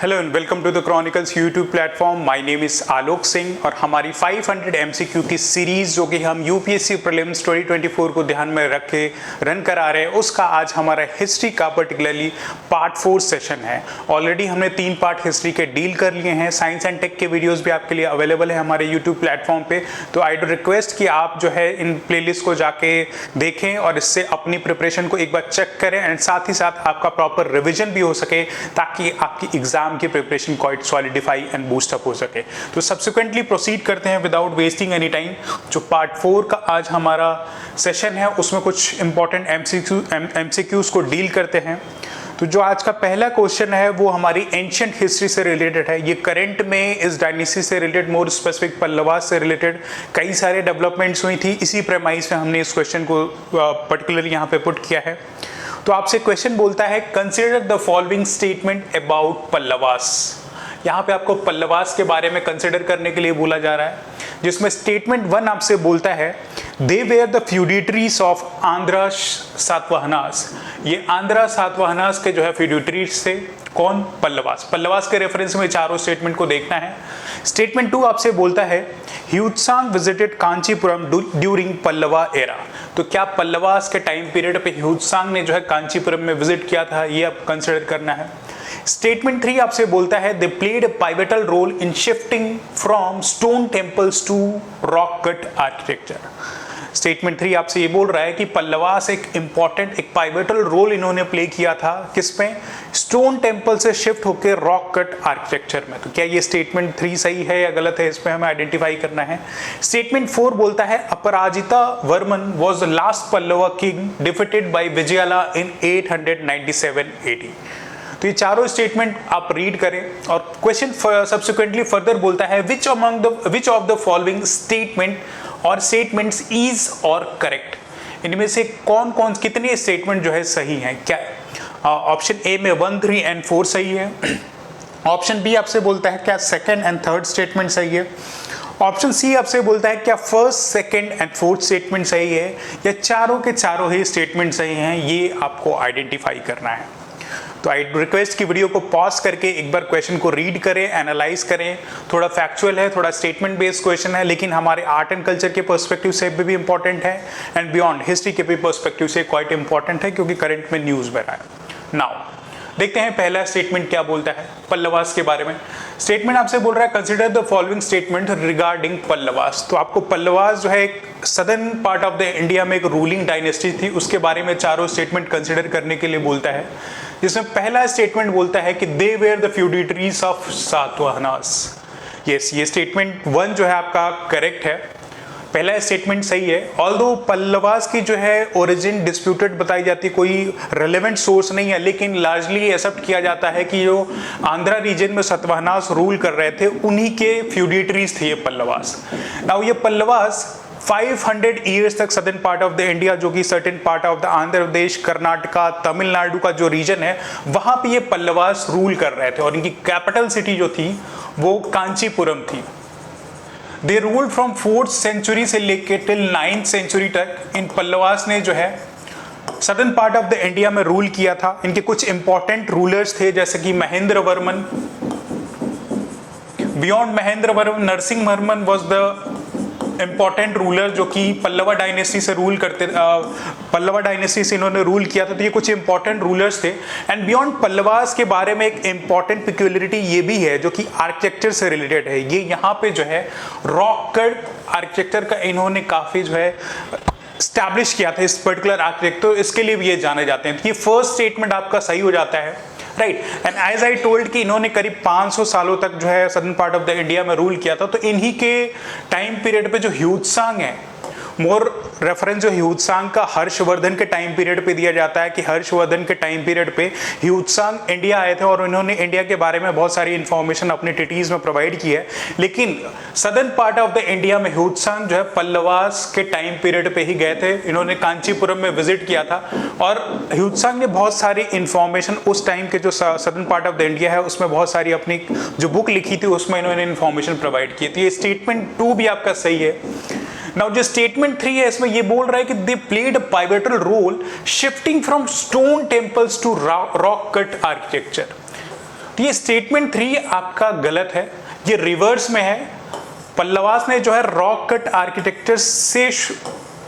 Hello and welcome to the chronicles YouTube platform. My name is Alok Singh और हमारी 500 MCQ की series जो कि हम यूपीएससी प्रीलिम्स 2024 को ध्यान में रख के रन करा रहे हैं, उसका आज हमारा हिस्ट्री का पर्टिकुलरली पार्ट 4 सेशन है। ऑलरेडी हमने 3 पार्ट हिस्ट्री के डील कर लिए हैं। साइंस एंड टेक के वीडियोज़ भी आपके लिए अवेलेबल है हमारे यूट्यूब प्लेटफॉर्म पर। तो आई डू रिक्वेस्ट कि आप जो है इन प्लेलिस्ट को जाके देखें और इससे अपनी प्रिपरेशन को एक बार चेक करें एंड साथ ही साथ आपका प्रॉपर रिविजन भी हो सके ताकि आपकी एग्जाम की preparation quite solidify and boost up हो सके। तो सब्सिक्वेंटली प्रोसीड करते हैं विदाउट वेस्टिंग एनी टाइम। जो पार्ट 4 का आज हमारा सेशन है उसमें कुछ इंपॉर्टेंट एमसीक्यूज को डील करते हैं। तो जो आज का पहला क्वेश्चन है वो हमारी एंशिएंट हिस्ट्री से रिलेटेड है। ये करंट में इस डायनेस्टी से रिलेटेड, मोर स्पेसिफिक पल्लवास से रिलेटेड कई सारे डेवलपमेंट्स हुई थी। इसी प्रेमाइस में हमने इस क्वेश्चन को पर्टिकुलरली यहाँ पे पुट किया है। तो आपसे क्वेश्चन बोलता है consider the following statement about Pallavas. यहाँ पे आपको पल्लवास के बारे में कंसिडर करने के लिए बोला जा रहा है, जिसमें स्टेटमेंट 1 आपसे बोलता है दे वेयर द फ्यूडिटरीज ऑफ आंध्रा सातवाहनास। ये आंध्रा सातवाहनास के जो है फ्यूडिटरीज थे। कौन? पल्लवास। पल्लवास के रेफरेंस में चारों स्टेटमेंट को देखना है। स्टेटमेंट 2 आपसे बोलता है Hiuen Tsang visited Kanchipuram during Pallava era. तो क्या पल्लवास के टाइम पीरियड पे ह्यूत्सांग ने जो है कांचीपुरम में विजिट किया था, ये आप कंसिडर करना है। स्टेटमेंट 3 आपसे बोलता है they played a pivotal role in shifting from stone temples to rock cut architecture. Statement 3 आपसे ये बोल रहा है कि पल्लवास एक इंपॉर्टेंट, एक पाइवटल रोल इन्होंने प्ले किया था किस में? स्टोन टेम्पल से शिफ्ट होकर रॉक कट आर्किटेक्चर में। तो क्या ये स्टेटमेंट 3 सही है या गलत है, इस पे हमें आइडेंटिफाई करना है। स्टेटमेंट 4 बोलता है Aparajita Varman was the last Pallava king defeated by Vijayala in 897 AD। तो ये चारों स्टेटमेंट आप रीड करें और क्वेश्चन सब्सिक्वेंटली फर्दर बोलता है विच ऑफ द फॉलोइंग स्टेटमेंट और स्टेटमेंट्स इज और करेक्ट। इनमें से कौन कितने स्टेटमेंट जो है सही हैं? क्या ऑप्शन ए में 1, 3 एंड 4 सही है। ऑप्शन बी आपसे बोलता है क्या 2nd एंड 3rd स्टेटमेंट सही है। ऑप्शन सी आपसे बोलता है क्या 1st, 2nd and 4th statement सही है, या चारों के चारों ही स्टेटमेंट सही हैं। ये आपको आइडेंटिफाई करना है। तो आई रिक्वेस्ट की वीडियो को पॉज करके एक बार क्वेश्चन को रीड करें, एनालाइज करें। थोड़ा फैक्चुअल है, थोड़ा स्टेटमेंट बेस्ड क्वेश्चन है, लेकिन हमारे आर्ट एंड कल्चर के पर्सपेक्टिव से भी इंपॉर्टेंट है एंड बियॉन्ड हिस्ट्री के भी पर्सपेक्टिव से क्वाइट इंपॉर्टेंट है क्योंकि करंट में न्यूज में रहा है। नाउ देखते हैं पहला स्टेटमेंट क्या बोलता है पल्लवास के बारे में। स्टेटमेंट आपसे बोल रहा है consider the following statement regarding Pallavas. तो आपको पल्लवास जो है एक southern part of the India में एक रूलिंग डायनेस्टी थी, उसके बारे में चारों स्टेटमेंट कंसिडर करने के लिए बोलता है। जिसमें पहला स्टेटमेंट बोलता है कि दे वेयर द फ्यूडिटरीज ऑफ सातवाहनास। यस, ये स्टेटमेंट 1 जो है आपका करेक्ट है, पहला स्टेटमेंट सही है। ऑल्दो पल्लवास की जो है ओरिजिन डिस्प्यूटेड बताई जाती है, कोई रेलेवेंट सोर्स नहीं है, लेकिन लार्जली एक्सेप्ट किया जाता है कि जो आंध्रा रीजन में सातवाहनास रूल कर रहे थे उन्हीं के फ्यूडिटरीज थे ये पल्लवास। नाउ ये पल्लवास 500 ईयर्स तक southern part of the India, जो कि certain part of the Andhra Pradesh, Karnataka, Tamil Nadu का जो रीजन है वहां पे ये पल्लवास रूल कर रहे थे और इनकी कैपिटल सिटी जो थी वो कांचीपुरम थी। दे रूल्ड फ्रॉम 4th सेंचुरी से लेके टिल 9th सेंचुरी तक इन पल्लवास ने जो है southern part of the India में रूल किया था। इनके कुछ इंपॉर्टेंट रूलर्स थे जैसे कि Mahendra Varman. Beyond Mahendra Varman, Narasimha Varman was the important ruler जो कि पल्लवा डायनेस्टी से रूल करते, पल्लवा डायनेस्टी से इन्होंने रूल किया था। तो ये कुछ इंपॉर्टेंट रूलर्स थे। एंड बियॉन्ड पल्लवास के बारे में एक इंपॉर्टेंट पिक्यूलियरिटी ये भी है जो कि आर्किटेक्चर से रिलेटेड है। ये यहाँ पे जो है रॉक कट आर्किटेक्चर का इन्होंने काफी जो है स्टैब्लिश किया था इस पर्टिकुलर आर्किटेक्ट, तो इसके लिए भी ये जाने जाते हैं। तो ये फर्स्ट स्टेटमेंट आपका सही हो जाता है, right. And as I told कि इन्होंने करीब 500 सालों तक जो है southern part of the India में रूल किया था। तो इन्हीं के टाइम पीरियड पे जो ह्यूत्सांग है, मोर रेफरेंस जो ह्यूत्सांग का हर्षवर्धन के टाइम पीरियड पे दिया जाता है कि हर्षवर्धन के टाइम पीरियड पे ह्यूत्सांग इंडिया आए थे और इन्होंने इंडिया के बारे में बहुत सारी इंफॉर्मेशन अपने ट्रीटीज में प्रोवाइड की है। लेकिन southern part of the India में ह्यूत्सांग जो है पल्लवास के टाइम पीरियड पे ही गए थे। इन्होंने कांचीपुरम में विजिट किया था और ह्यूत्सांग ने बहुत सारी इंफॉर्मेशन उस टाइम के जो southern part of the India है उसमें बहुत सारी अपनी जो बुक लिखी थी उसमें इन्होंने इंफॉर्मेशन प्रोवाइड की थी। ये स्टेटमेंट 2 भी आपका सही है। नाउ जो स्टेटमेंट 3 है इसमें ये बोल रहा है कि they played a pivotal role shifting from stone temples to rock cut architecture. तो ये स्टेटमेंट 3 आपका गलत है, ये रिवर्स में है। पल्लवास ने जो है रॉक कट आर्किटेक्चर से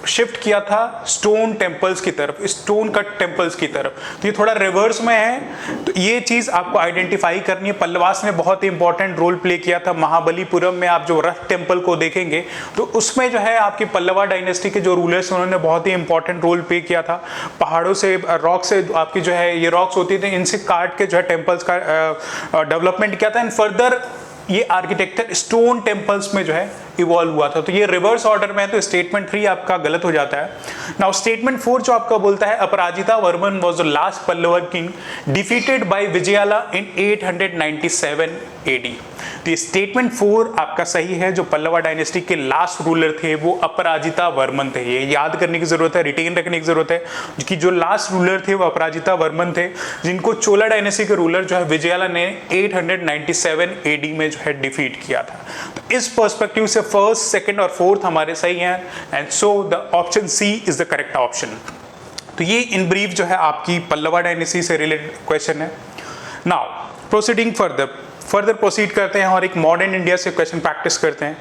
शिफ्ट किया था स्टोन टेम्पल्स की तरफ, स्टोन कट टेम्पल्स की तरफ, तो ये थोड़ा रिवर्स में है। तो ये चीज आपको आइडेंटिफाई करनी है। पल्लवास ने बहुत ही इंपॉर्टेंट रोल प्ले किया था महाबलीपुरम में। आप जो रथ टेम्पल को देखेंगे तो उसमें जो है आपकी पल्लवा डायनेस्टी के जो रूलर्स उन्होंने बहुत ही इंपॉर्टेंट रोल प्ले किया था। पहाड़ों से, रॉक से, आपकी जो है ये रॉक्स होती थी, इनसे काट के जो है टेम्पल्स का डेवलपमेंट किया था। एंड फर्दर ये आर्किटेक्चर स्टोन टेम्पल्स में जो है इवॉल्व हुआ था। तो ये रिवर्स ऑर्डर में है, तो स्टेटमेंट 3 आपका गलत हो जाता है। नाउ स्टेटमेंट 4 जो आपका बोलता है Aparajita Varman was the last Pallava king defeated by Vijayala in 897 AD. तो ये स्टेटमेंट 4 आपका सही है। जो पल्लवा डायनेस्टी के लास्ट रूलर थे वो अपराजिता वर्मन थे। ये याद करने की जरूरत है, रिटेन रखने की जरूरत है कि जो लास्ट रूलर थे वो अपराजिता वर्मन थे, जिनको चोला डायनेस्टी के रूलर जो है विजयाला ने 897 एडी में जो है डिफीट किया था। तो इस पर्सपेक्टिव से फर्स्ट, सेकंड और फोर्थ हमारे सही हैं, and so the option C is the correct option. तो ये इन ब्रीफ जो है आपकी पल्लवा डायनेस्टी से रिलेटेड क्वेश्चन है। नाउ प्रोसीडिंग फर्दर प्रोसीड करते हैं और एक मॉडर्न इंडिया से क्वेश्चन प्रैक्टिस करते हैं।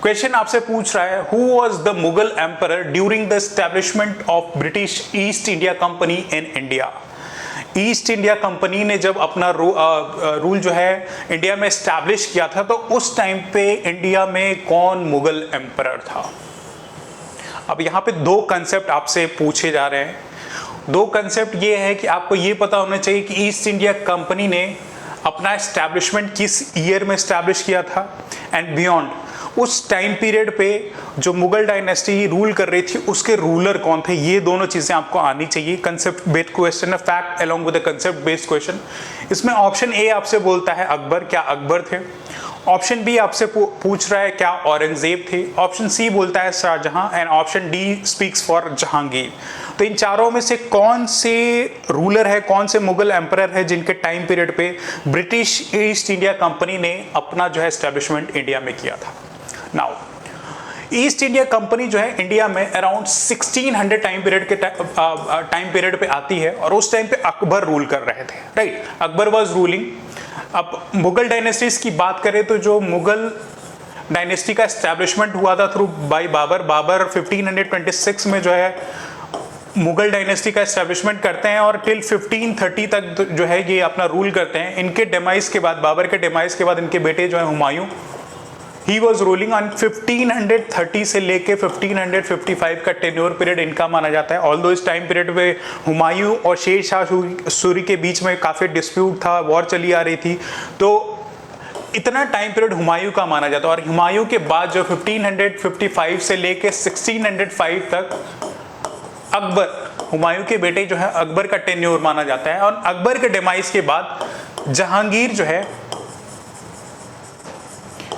क्वेश्चन आपसे पूछ रहा है, who was the Mughal emperor during the establishment of British East India Company in India. East India Company ने जब अपना रूल जो है इंडिया में एस्टैब्लिश किया था, तो उस टाइम पे इंडिया में कौन मुगल एम्परर था। अब यहाँ पे दो कंसेप्ट आपसे पूछे जा रहे हैं। दो कंसेप्ट ये है कि आपको ये पता होना चाहिए कि ईस्ट इंडिया कंपनी ने अपना एस्टैब्लिशमेंट किस ईयर में एस्टैब्लिश किया था, एंड बियॉन्ड उस टाइम पीरियड पे जो मुगल डायनेस्टी रूल कर रही थी उसके रूलर कौन थे। ये दोनों चीजें आपको आनी चाहिए। कंसेप्ट बेस्ड क्वेश्चन है, fact along with the concept based question. इसमें ऑप्शन ए आपसे बोलता है अकबर, क्या अकबर थे। ऑप्शन बी आपसे पूछ रहा है क्या औरंगजेब थे। ऑप्शन सी बोलता है Shahjahan, and option D speaks for Jahangir. तो इन चारों में से कौन से रूलर है, कौन से मुगल एम्परर है जिनके टाइम पीरियड पे ब्रिटिश ईस्ट इंडिया कंपनी ने अपना जो है एस्टैब्लिशमेंट इंडिया में किया था। नाउ ईस्ट इंडिया कंपनी जो है इंडिया में अराउंड 1600 टाइम पीरियड पे आती है, और उस टाइम पे अकबर रूल कर रहे थे, राइट। Akbar was ruling. अब मुगल डायनेस्टीज की बात करें तो जो मुगल डायनेस्टी का एस्टैब्लिशमेंट हुआ था थ्रू बाय बाबर 1526 में जो है मुगल डायनेस्टी का एस्टैब्लिशमेंट करते हैं, और टिल 1530 तक जो है ये अपना रूल करते हैं। इनके डिमाइस के बाद, बाबर के डिमाइस के बाद, इनके बेटे जो है Humayun, he was ruling on 1530 से लेके 1555 का टेन्योर पीरियड इनका माना जाता है। ऑल्दो इस टाइम पीरियड में हुमायूं और शेर शाह सूरी के बीच में काफ़ी डिस्प्यूट था, वॉर चली आ रही थी, तो इतना टाइम पीरियड हुमायूं का माना जाता है। और हुमायूं के बाद जो 1555 से लेके 1605 तक अकबर, हुमायूं के बेटे जो है अकबर का टेन्योर माना जाता है। और अकबर के डिमाइस के बाद जहांगीर जो है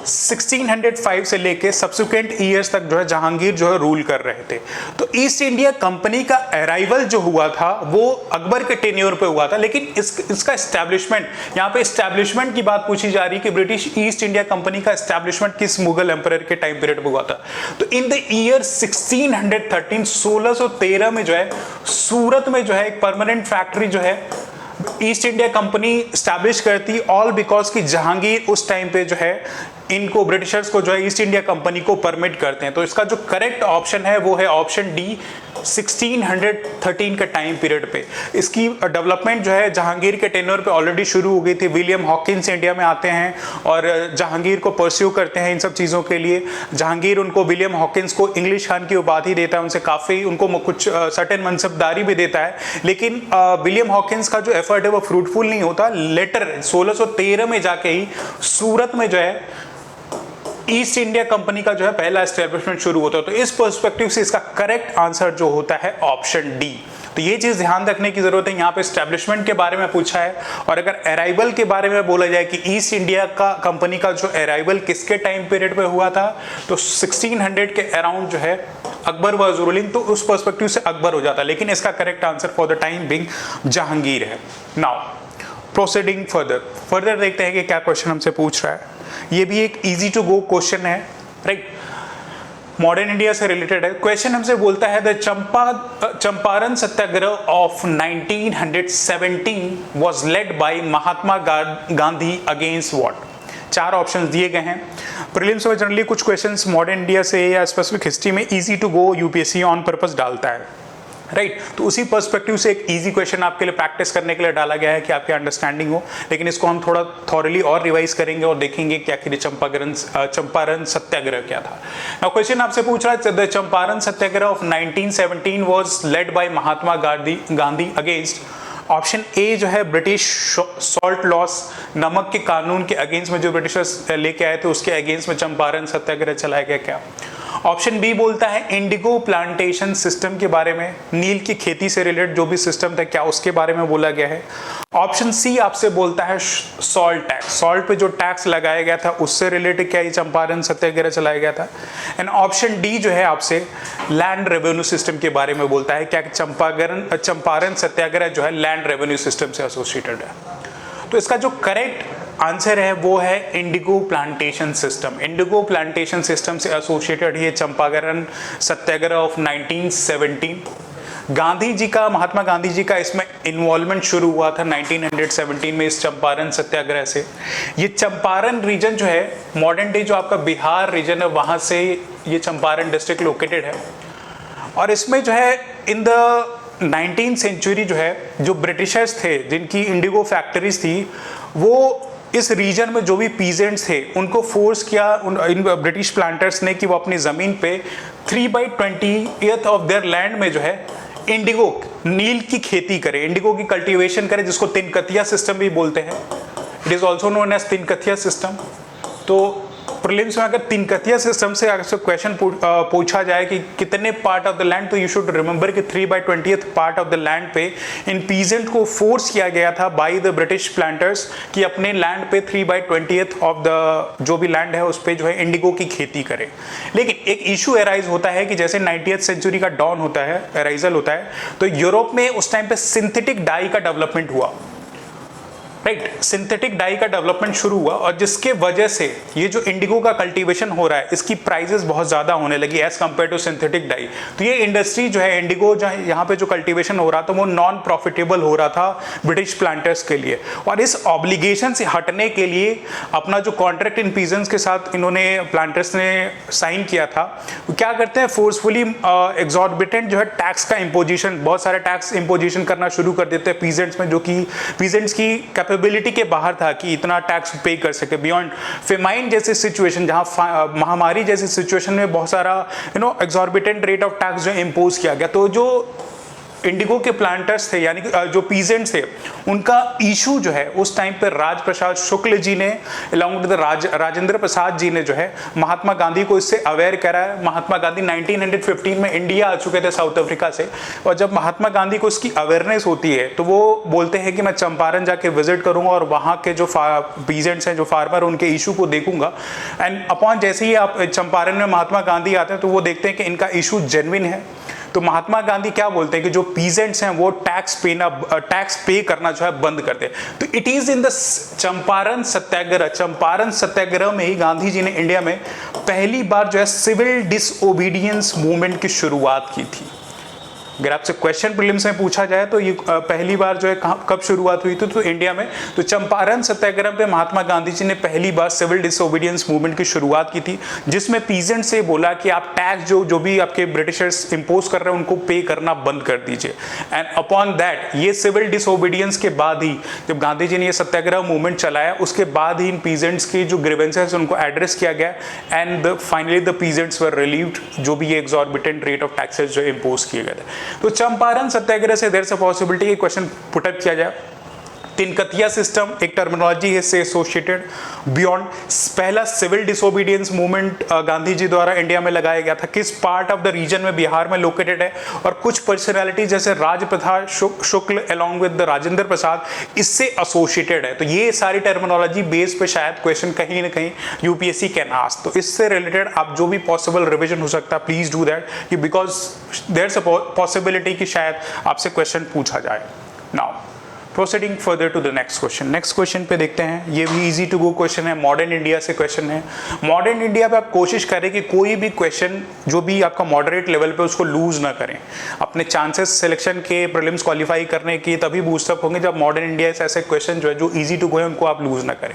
1605 से लेके सब्सिक्वेंट ईयर्स तक जो है जहांगीर जो है रूल कर रहे थे। तो ईस्ट इंडिया कंपनी का अराइवल जो हुआ था वो अकबर के टेन्योर पे हुआ था, लेकिन इसका एस्टैब्लिशमेंट, यहाँ पे एस्टैब्लिशमेंट की बात पूछी जा रही है कि ब्रिटिश ईस्ट इंडिया कंपनी का एस्टैब्लिशमेंट किस मुगल एम्परर के टाइम पीरियड पे हुआ था। तो इन द ईयर 1613 में जो है सूरत में जो है एक परमानेंट फैक्ट्री जो है ईस्ट इंडिया कंपनी स्टैब्लिश करती, ऑल बिकॉज कि जहांगीर उस टाइम पे जो है इनको, ब्रिटिशर्स को जो है ईस्ट इंडिया कंपनी को परमिट करते हैं। तो इसका जो करेक्ट ऑप्शन है वो है ऑप्शन डी, 1613 के टाइम पीरियड पे। इसकी डेवलपमेंट जो है जहांगीर के टेन्योर पे ऑलरेडी शुरू हो गई थी। विलियम हॉकिंस इंडिया में आते हैं और जहांगीर को परस्यू करते हैं इन सब चीज़ों के लिए। जहांगीर उनको, विलियम हॉकिंस को इंग्लिश खान की उपाधि देता है, उनसे काफ़ी, उनको कुछ सर्टेन मनसबदारी भी देता है, लेकिन विलियम हॉकिंस का जो एफर्ट है वो फ्रूटफुल नहीं होता। लेटर 1613 में जाके ही सूरत में जो है ईस्ट इंडिया कंपनी का जो है पहला एस्टैब्लिशमेंट शुरू होता है। तो इस पर्सपेक्टिव से इसका करेक्ट आंसर जो होता है ऑप्शन डी। तो ये चीज ध्यान रखने की जरूरत है। यहाँ पे एस्टैब्लिशमेंट के बारे में पूछा है, और अगर अराइवल के बारे में बोला जाए कि ईस्ट इंडिया का कंपनी का जो अराइवल किसके टाइम पीरियड पे हुआ था, तो 1600 के अराउंड जो है अकबर वाज रूलिंग, तो उस पर्सपेक्टिव से अकबर हो जाता है, लेकिन इसका correct answer for the time being Jahangir है। नाउ प्रोसीडिंग फर्दर देखते हैं कि क्या क्वेश्चन हमसे पूछ रहा है। ये भी एक इजी टू गो क्वेश्चन है, राइट। मॉडर्न इंडिया से रिलेटेड है। क्वेश्चन हमसे बोलता है the Champaran Satyagraha of 1917 was led by Mahatma Gandhi against what. चार ऑप्शंस दिए गए हैं। प्रीलिम्स में जनरली कुछ क्वेश्चंस मॉडर्न इंडिया से या स्पेसिफिक हिस्ट्री में easy to go UPSC on purpose डालता है, राइट तो उसी पर्सपेक्टिव से एक इजी क्वेश्चन आपके लिए प्रैक्टिस करने के लिए डाला गया है कि आपकी अंडरस्टैंडिंग हो, लेकिन इसको हम थोड़ा थॉरली और रिवाइज करेंगे और देखेंगे कि आखिर चंपारण सत्याग्रह क्या था। नाउ क्वेश्चन आपसे पूछ रहा है the Champaran Satyagraha of 1917 was led by Mahatma Gandhi against. Option A जो है ब्रिटिश सॉल्ट लॉस, नमक के कानून के अगेंस्ट में जो ब्रिटिशर्स लेके आए थे उसके अगेंस्ट में चंपारण सत्याग्रह चलाया गया क्या। ऑप्शन बी बोलता है इंडिगो प्लांटेशन सिस्टम के बारे में, नील की खेती से रिलेटेड जो भी सिस्टम था क्या उसके बारे में बोला गया है। ऑप्शन सी आपसे बोलता है सॉल्ट टैक्स, सॉल्ट पे जो टैक्स लगाया गया था उससे रिलेटेड क्या ये चंपारण सत्याग्रह चलाया गया था। एंड ऑप्शन डी जो है आपसे लैंड रेवेन्यू सिस्टम के बारे में बोलता है क्या चंपारण सत्याग्रह जो है लैंड रेवेन्यू सिस्टम से एसोसिएटेड है। तो इसका जो करेक्ट आंसर है वो है Indigo plantation system. Indigo plantation system से एसोसिएटेड ये चंपारण सत्याग्रह ऑफ 1917। गांधी जी का, महात्मा गांधी जी का इसमें इन्वॉल्वमेंट शुरू हुआ था 1917 में इस चंपारण सत्याग्रह से। ये चंपारण रीजन जो है मॉडर्न डे जो आपका बिहार रीजन है वहां से ये चंपारण डिस्ट्रिक्ट लोकेटेड है। और इसमें जो है इन द 19th सेंचुरी जो है जो ब्रिटिशर्स थे जिनकी इंडिगो फैक्ट्रीज थी वो इस रीजन में जो भी पीजेंट्स थे उनको फोर्स किया इन ब्रिटिश प्लांटर्स ने कि वो अपनी ज़मीन पे 3/20 ऑफ देयर लैंड में जो है इंडिगो नील की खेती करे, इंडिगो की कल्टीवेशन करे, जिसको तिनकतिया सिस्टम भी बोलते हैं। It is also known as Tinkathia system. तो प्रीलिम्स में अगर तिनकतिया सिस्टम से अगर क्वेश्चन पूछा जाए कि कितने पार्ट ऑफ द लैंड, तो यू शुड रिमेंबर कि 3/20 पार्ट ऑफ द लैंड पे इन पीजेंट को फोर्स किया गया था बाय द ब्रिटिश प्लांटर्स कि अपने लैंड पे 3/20 ऑफ द जो भी लैंड है उस पे जो है इंडिगो की खेती करें। लेकिन एक इशू एराइज होता है कि जैसे 90th सेंचुरी का डॉन होता है, एराइजल होता है, तो यूरोप में उस टाइम पे सिंथेटिक डाई का डेवलपमेंट हुआ, राइट सिंथेटिक डाई का डेवलपमेंट शुरू हुआ और जिसके वजह से ये जो इंडिगो का कल्टीवेशन हो रहा है इसकी प्राइसेस बहुत ज़्यादा होने लगी as compare to synthetic dye. तो ये इंडस्ट्री जो है इंडिगो जो है यहाँ पे जो कल्टीवेशन हो रहा था वो नॉन प्रॉफिटेबल हो रहा था ब्रिटिश प्लांटर्स के लिए। और इस ऑब्लिगेशन से हटने के लिए अपना जो कॉन्ट्रैक्ट इन पीजेंट्स के साथ इन्होंने प्लांटर्स ने साइन किया था, तो क्या करते हैं फोर्सफुली एग्जॉर्बिटेंट जो है टैक्स का इम्पोजिशन, बहुत सारे टैक्स इम्पोजिशन करना शुरू कर देते हैं पीजेंट्स में, जो कि पीजेंट्स की कैपेबिलिटी के बाहर था कि इतना टैक्स पे कर सके। बियॉन्ड फेमाइन जैसी सिचुएशन, जहां महामारी जैसी सिचुएशन में बहुत सारा एग्जॉर्बिटेंट रेट ऑफ टैक्स जो इम्पोज किया गया, तो जो इंडिगो के प्लांटर्स थे यानी कि जो पीजेंट्स थे उनका इशू जो है उस टाइम पे राजप्रसाद शुक्ल जी ने अलॉन्ग विद राजेंद्र प्रसाद जी ने जो है महात्मा गांधी को इससे अवेयर कराया। महात्मा गांधी 1915 में इंडिया आ चुके थे साउथ अफ्रीका से, और जब महात्मा गांधी को इसकी अवेयरनेस होती है तो वो बोलते हैं कि मैं चंपारण जाके विजिट करूंगा और वहाँ के जो पीजेंट्स हैं, जो फार्मर, उनके इशू को देखूंगा। एंड अपॉन जैसे ही आप चंपारण में महात्मा गांधी आते हैं तो वो देखते हैं कि इनका इशू जेन्युइन है। तो महात्मा गांधी क्या बोलते हैं कि जो पीजेंट्स हैं वो टैक्स पे करना जो है बंद कर दे। तो it is in the Champaran Satyagraha में ही गांधी जी ने इंडिया में पहली बार जो है सिविल डिसओबीडियंस मूवमेंट की शुरुआत की थी। अगर आपसे क्वेश्चन प्रीलिम्स में पूछा जाए तो ये पहली बार जो है कब शुरुआत हुई थी, तो इंडिया में। तो चंपारण सत्याग्रह पे महात्मा गांधी जी ने पहली बार सिविल डिसओबीडियंस मूवमेंट की शुरुआत की थी, जिसमें पीजेंट से बोला कि आप टैक्स जो भी आपके ब्रिटिशर्स इंपोज कर रहे हैं उनको पे करना बंद कर दीजिए। एंड अपॉन दैट ये सिविल डिसओबीडियंस के बाद ही जब गांधी जी ने ये सत्याग्रह मूवमेंट चलाया उसके बाद ही इन पीजेंट्स की जो ग्रीवेंसेस उनको एड्रेस किया गया and finally the peasants were relieved, जो भी ये एग्जॉर्बिटेंट रेट ऑफ टैक्सेस जो इंपोज किए गए थे। तो चंपारण सत्याग्रह से देयर इज अ पॉसिबिलिटी कि क्वेश्चन पुटअप किया जाए। तिनकतिया सिस्टम एक टर्मिनोलॉजी है से एसोसिएटेड। बियॉन्ड पहला civil disobedience movement Gandhi ji द्वारा इंडिया में लगाया गया था, किस पार्ट ऑफ द रीजन में, बिहार में लोकेटेड है। और कुछ पर्सनैलिटी जैसे राजप्रसाद शुक्ल अलॉन्ग विद राजेंद्र प्रसाद इससे एसोसिएटेड है। तो ये सारी टर्मिनोलॉजी बेस पे शायद क्वेश्चन कहीं ना कहीं यूपीएससी कैन आस्क। तो इससे रिलेटेड आप जो भी पॉसिबल रिविजन हो सकता है प्लीज डू दैट, कि because there is a possibility कि शायद आपसे क्वेश्चन पूछा जाए। Now proceeding further to the next question. Next question पे देखते हैं, ये भी इजी टू गो क्वेश्चन है, मॉडर्न इंडिया से क्वेश्चन है। मॉडर्न इंडिया पे आप कोशिश करें कि कोई भी क्वेश्चन जो भी आपका मॉडरेट लेवल पे उसको लूज ना करें। अपने चांसेस सिलेक्शन के प्रीलिम्स क्वालिफाई करने के तभी बूस्टअप होंगे जब मॉडर्न इंडिया से ऐसे क्वेश्चन जो है जो ईजी टू गो है उनको आप लूज ना करें।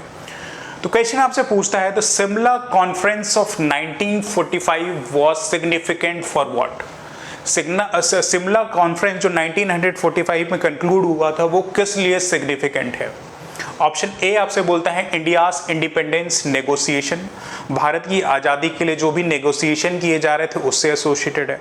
तो क्वेश्चन आपसे पूछता है, the Shimla conference of 1945 was significant for what? Shimla conference जो 1945 में कंक्लूड हुआ था वो किस लिए सिग्निफिकेंट है? ऑप्शन ए आपसे बोलता है इंडियाज इंडिपेंडेंस नेगोशिएशन, भारत की आज़ादी के लिए जो भी नेगोशिएशन किए जा रहे थे उससे एसोसिएटेड है।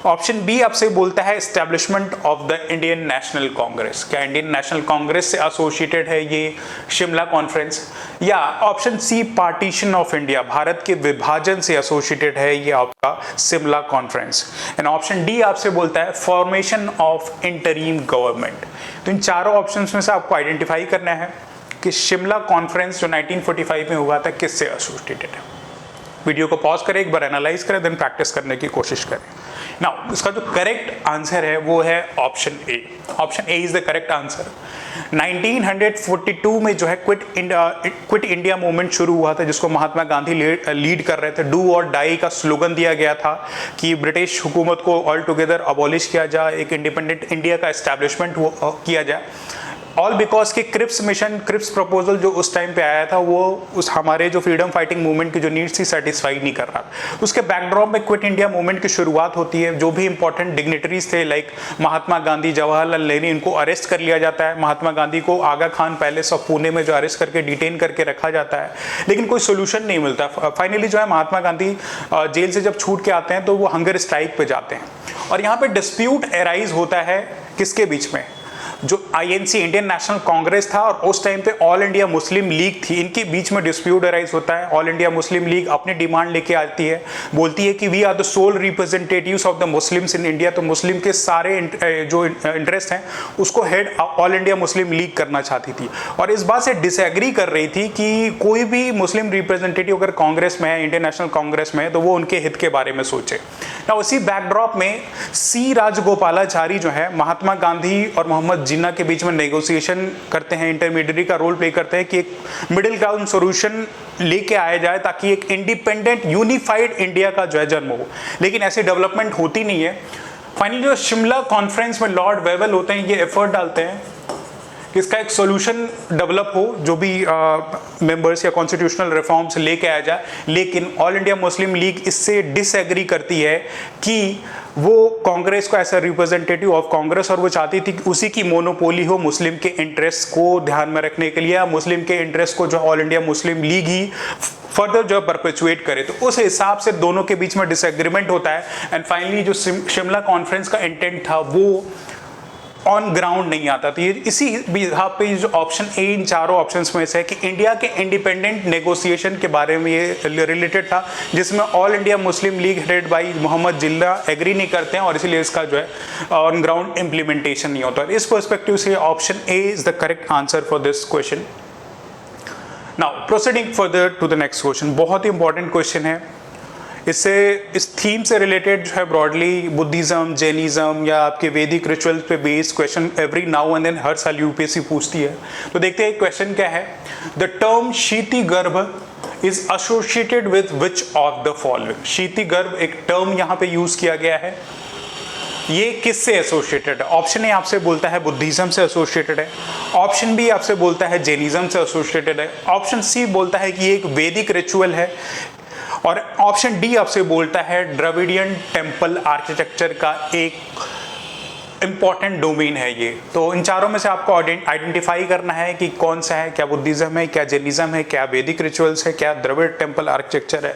ऑप्शन बी आपसे बोलता है establishment of the Indian National Congress, क्या इंडियन नेशनल कांग्रेस से एसोसिएटेड है ये शिमला कॉन्फ्रेंस? या option C partition of India, Bharat के विभाजन से एसोसिएटेड है ये आपका Shimla conference? And option D आपसे बोलता है फॉर्मेशन ऑफ इंटरिम गवर्नमेंट। तो इन चारों ऑप्शंस में से आपको आइडेंटिफाई करना है कि शिमला कॉन्फ्रेंस जो 1945 में हुआ था किससे एसोसिएटेड है। वीडियो को पॉज करें, एक बार एनालाइज करें, देन प्रैक्टिस करने की कोशिश करें। नाउ इसका जो करेक्ट आंसर है वो है option A. Option A is the correct answer. 1942 में जो है क्विट इंडिया मूवमेंट शुरू हुआ था, जिसको महात्मा गांधी लीड कर रहे थे। डू और डाई का स्लोगन दिया गया था कि ब्रिटिश हुकूमत को ऑल टुगेदर अबॉलिश किया जाए, एक इंडिपेंडेंट इंडिया का एस्टैब्लिशमेंट किया जाए। ऑल बिकॉज के क्रिप्स मिशन, क्रिप्स प्रपोजल जो उस टाइम पे आया था वो उस हमारे जो फ्रीडम फाइटिंग मूवमेंट की जो नीड्स थी सेटिस्फाई नहीं कर रहा। उसके बैकड्रॉप में क्विट इंडिया मूवमेंट की शुरुआत होती है। जो भी इंपॉर्टेंट डिग्निटरीज थे लाइक महात्मा गांधी, जवाहरलाल नेहरू, इनको अरेस्ट कर लिया जाता है। महात्मा गांधी को आगा खान पैलेस ऑफ पुणे में जो अरेस्ट करके डिटेन करके रखा जाता है, लेकिन कोई सोल्यूशन नहीं मिलता। फाइनली जो है महात्मा गांधी जेल से जब छूट के आते हैं तो वो हंगर स्ट्राइक पे जाते हैं और यहाँ पे डिस्प्यूट एराइज होता है किसके बीच में? जो आईएनसी इंडियन नेशनल कांग्रेस था और उस टाइम पे ऑल इंडिया मुस्लिम लीग थी, इनके बीच में डिस्प्यूट अराइज होता है। ऑल इंडिया मुस्लिम लीग अपनी डिमांड लेके आती है, बोलती है कि we are the sole representatives of the Muslims in India. तो मुस्लिम के सारे जो इंटरेस्ट हैं उसको head All India Muslim League करना चाहती थी और इस बात से डिसएग्री कर रही थी कि कोई भी मुस्लिम रिप्रेजेंटेटिव अगर कांग्रेस में है, इंडियन नेशनल कांग्रेस में है, तो वो उनके हित के बारे में सोचे ना। उसी बैकड्रॉप में सी राजगोपालाचारी जो है महात्मा गांधी और मोहम्मद जिन्ना के बीच में नेगोशिएशन करते हैं, इंटरमीडिएटरी का रोल प्ले करते हैं कि एक मिडिल ग्राउंड सॉल्यूशन लेके आया जाए ताकि एक इंडिपेंडेंट यूनिफाइड इंडिया का जो है जन्म हो। लेकिन ऐसी डेवलपमेंट होती नहीं है। फाइनली जो शिमला कॉन्फ्रेंस में लॉर्ड वेवेल होते हैं, ये एफर्ट डालते हैं कि इसका एक सॉल्यूशन डेवलप हो, जो भी मेंबर्स या कॉन्स्टिट्यूशनल रिफॉर्म्स लेके आया जाए। लेकिन ऑल इंडिया मुस्लिम लीग इससे डिसएग्री करती है कि वो कांग्रेस को ऐसा रिप्रेजेंटेटिव ऑफ कांग्रेस, और वो चाहती थी कि उसी की मोनोपोली हो मुस्लिम के इंटरेस्ट को ध्यान में रखने के लिए, मुस्लिम के इंटरेस्ट को जो ऑल इंडिया मुस्लिम लीग ही फर्दर जो परपेचुएट करे। तो उस हिसाब से दोनों के बीच में डिसएग्रीमेंट होता है एंड फाइनली जो शिमला कॉन्फ्रेंस का इंटेंट था वो ऑन ग्राउंड नहीं आता। तो ये इसी यहाँ पे जो ऑप्शन ए इन चारों ऑप्शंस में से है कि इंडिया के इंडिपेंडेंट नेगोशिएशन के बारे में ये रिलेटेड था, जिसमें All India Muslim League headed by Mohammad Jinnah agree नहीं करते हैं और इसीलिए इसका जो है ऑन ग्राउंड इम्प्लीमेंटेशन नहीं होता। इस पर्सपेक्टिव से option A is the correct answer for this question. Now proceeding further to the next question, बहुत ही इंपॉर्टेंट क्वेश्चन है। इससे इस थीम से रिलेटेड जो है ब्रॉडली बुद्धिज्म, जैनिज्म या आपके वैदिक रिचुअल्स पे based question every now and then हर साल यूपीएससी पूछती है। तो देखते हैं क्वेश्चन क्या है। The term Shiti Garbha is associated with which of the following? Shiti Garbha एक टर्म यहाँ पे यूज किया गया है, ये किससे एसोसिएटेड है? ऑप्शन ए आपसे बोलता है बुद्धिज्म से एसोसिएटेड है, ऑप्शन बी आपसे बोलता है जैनिज्म से एसोसिएटेड है, ऑप्शन सी बोलता है कि ये एक वैदिक रिचुअल है, और ऑप्शन डी आपसे बोलता है द्रविडियन टेम्पल आर्किटेक्चर का एक इंपॉर्टेंट डोमेन है ये। तो इन चारों में से आपको आइडेंटिफाई करना है कि कौन सा है, क्या बुद्धिज्म है, क्या जैनिज्म है, क्या वैदिक रिचुअल्स है, क्या द्रविड़ टेम्पल आर्किटेक्चर है।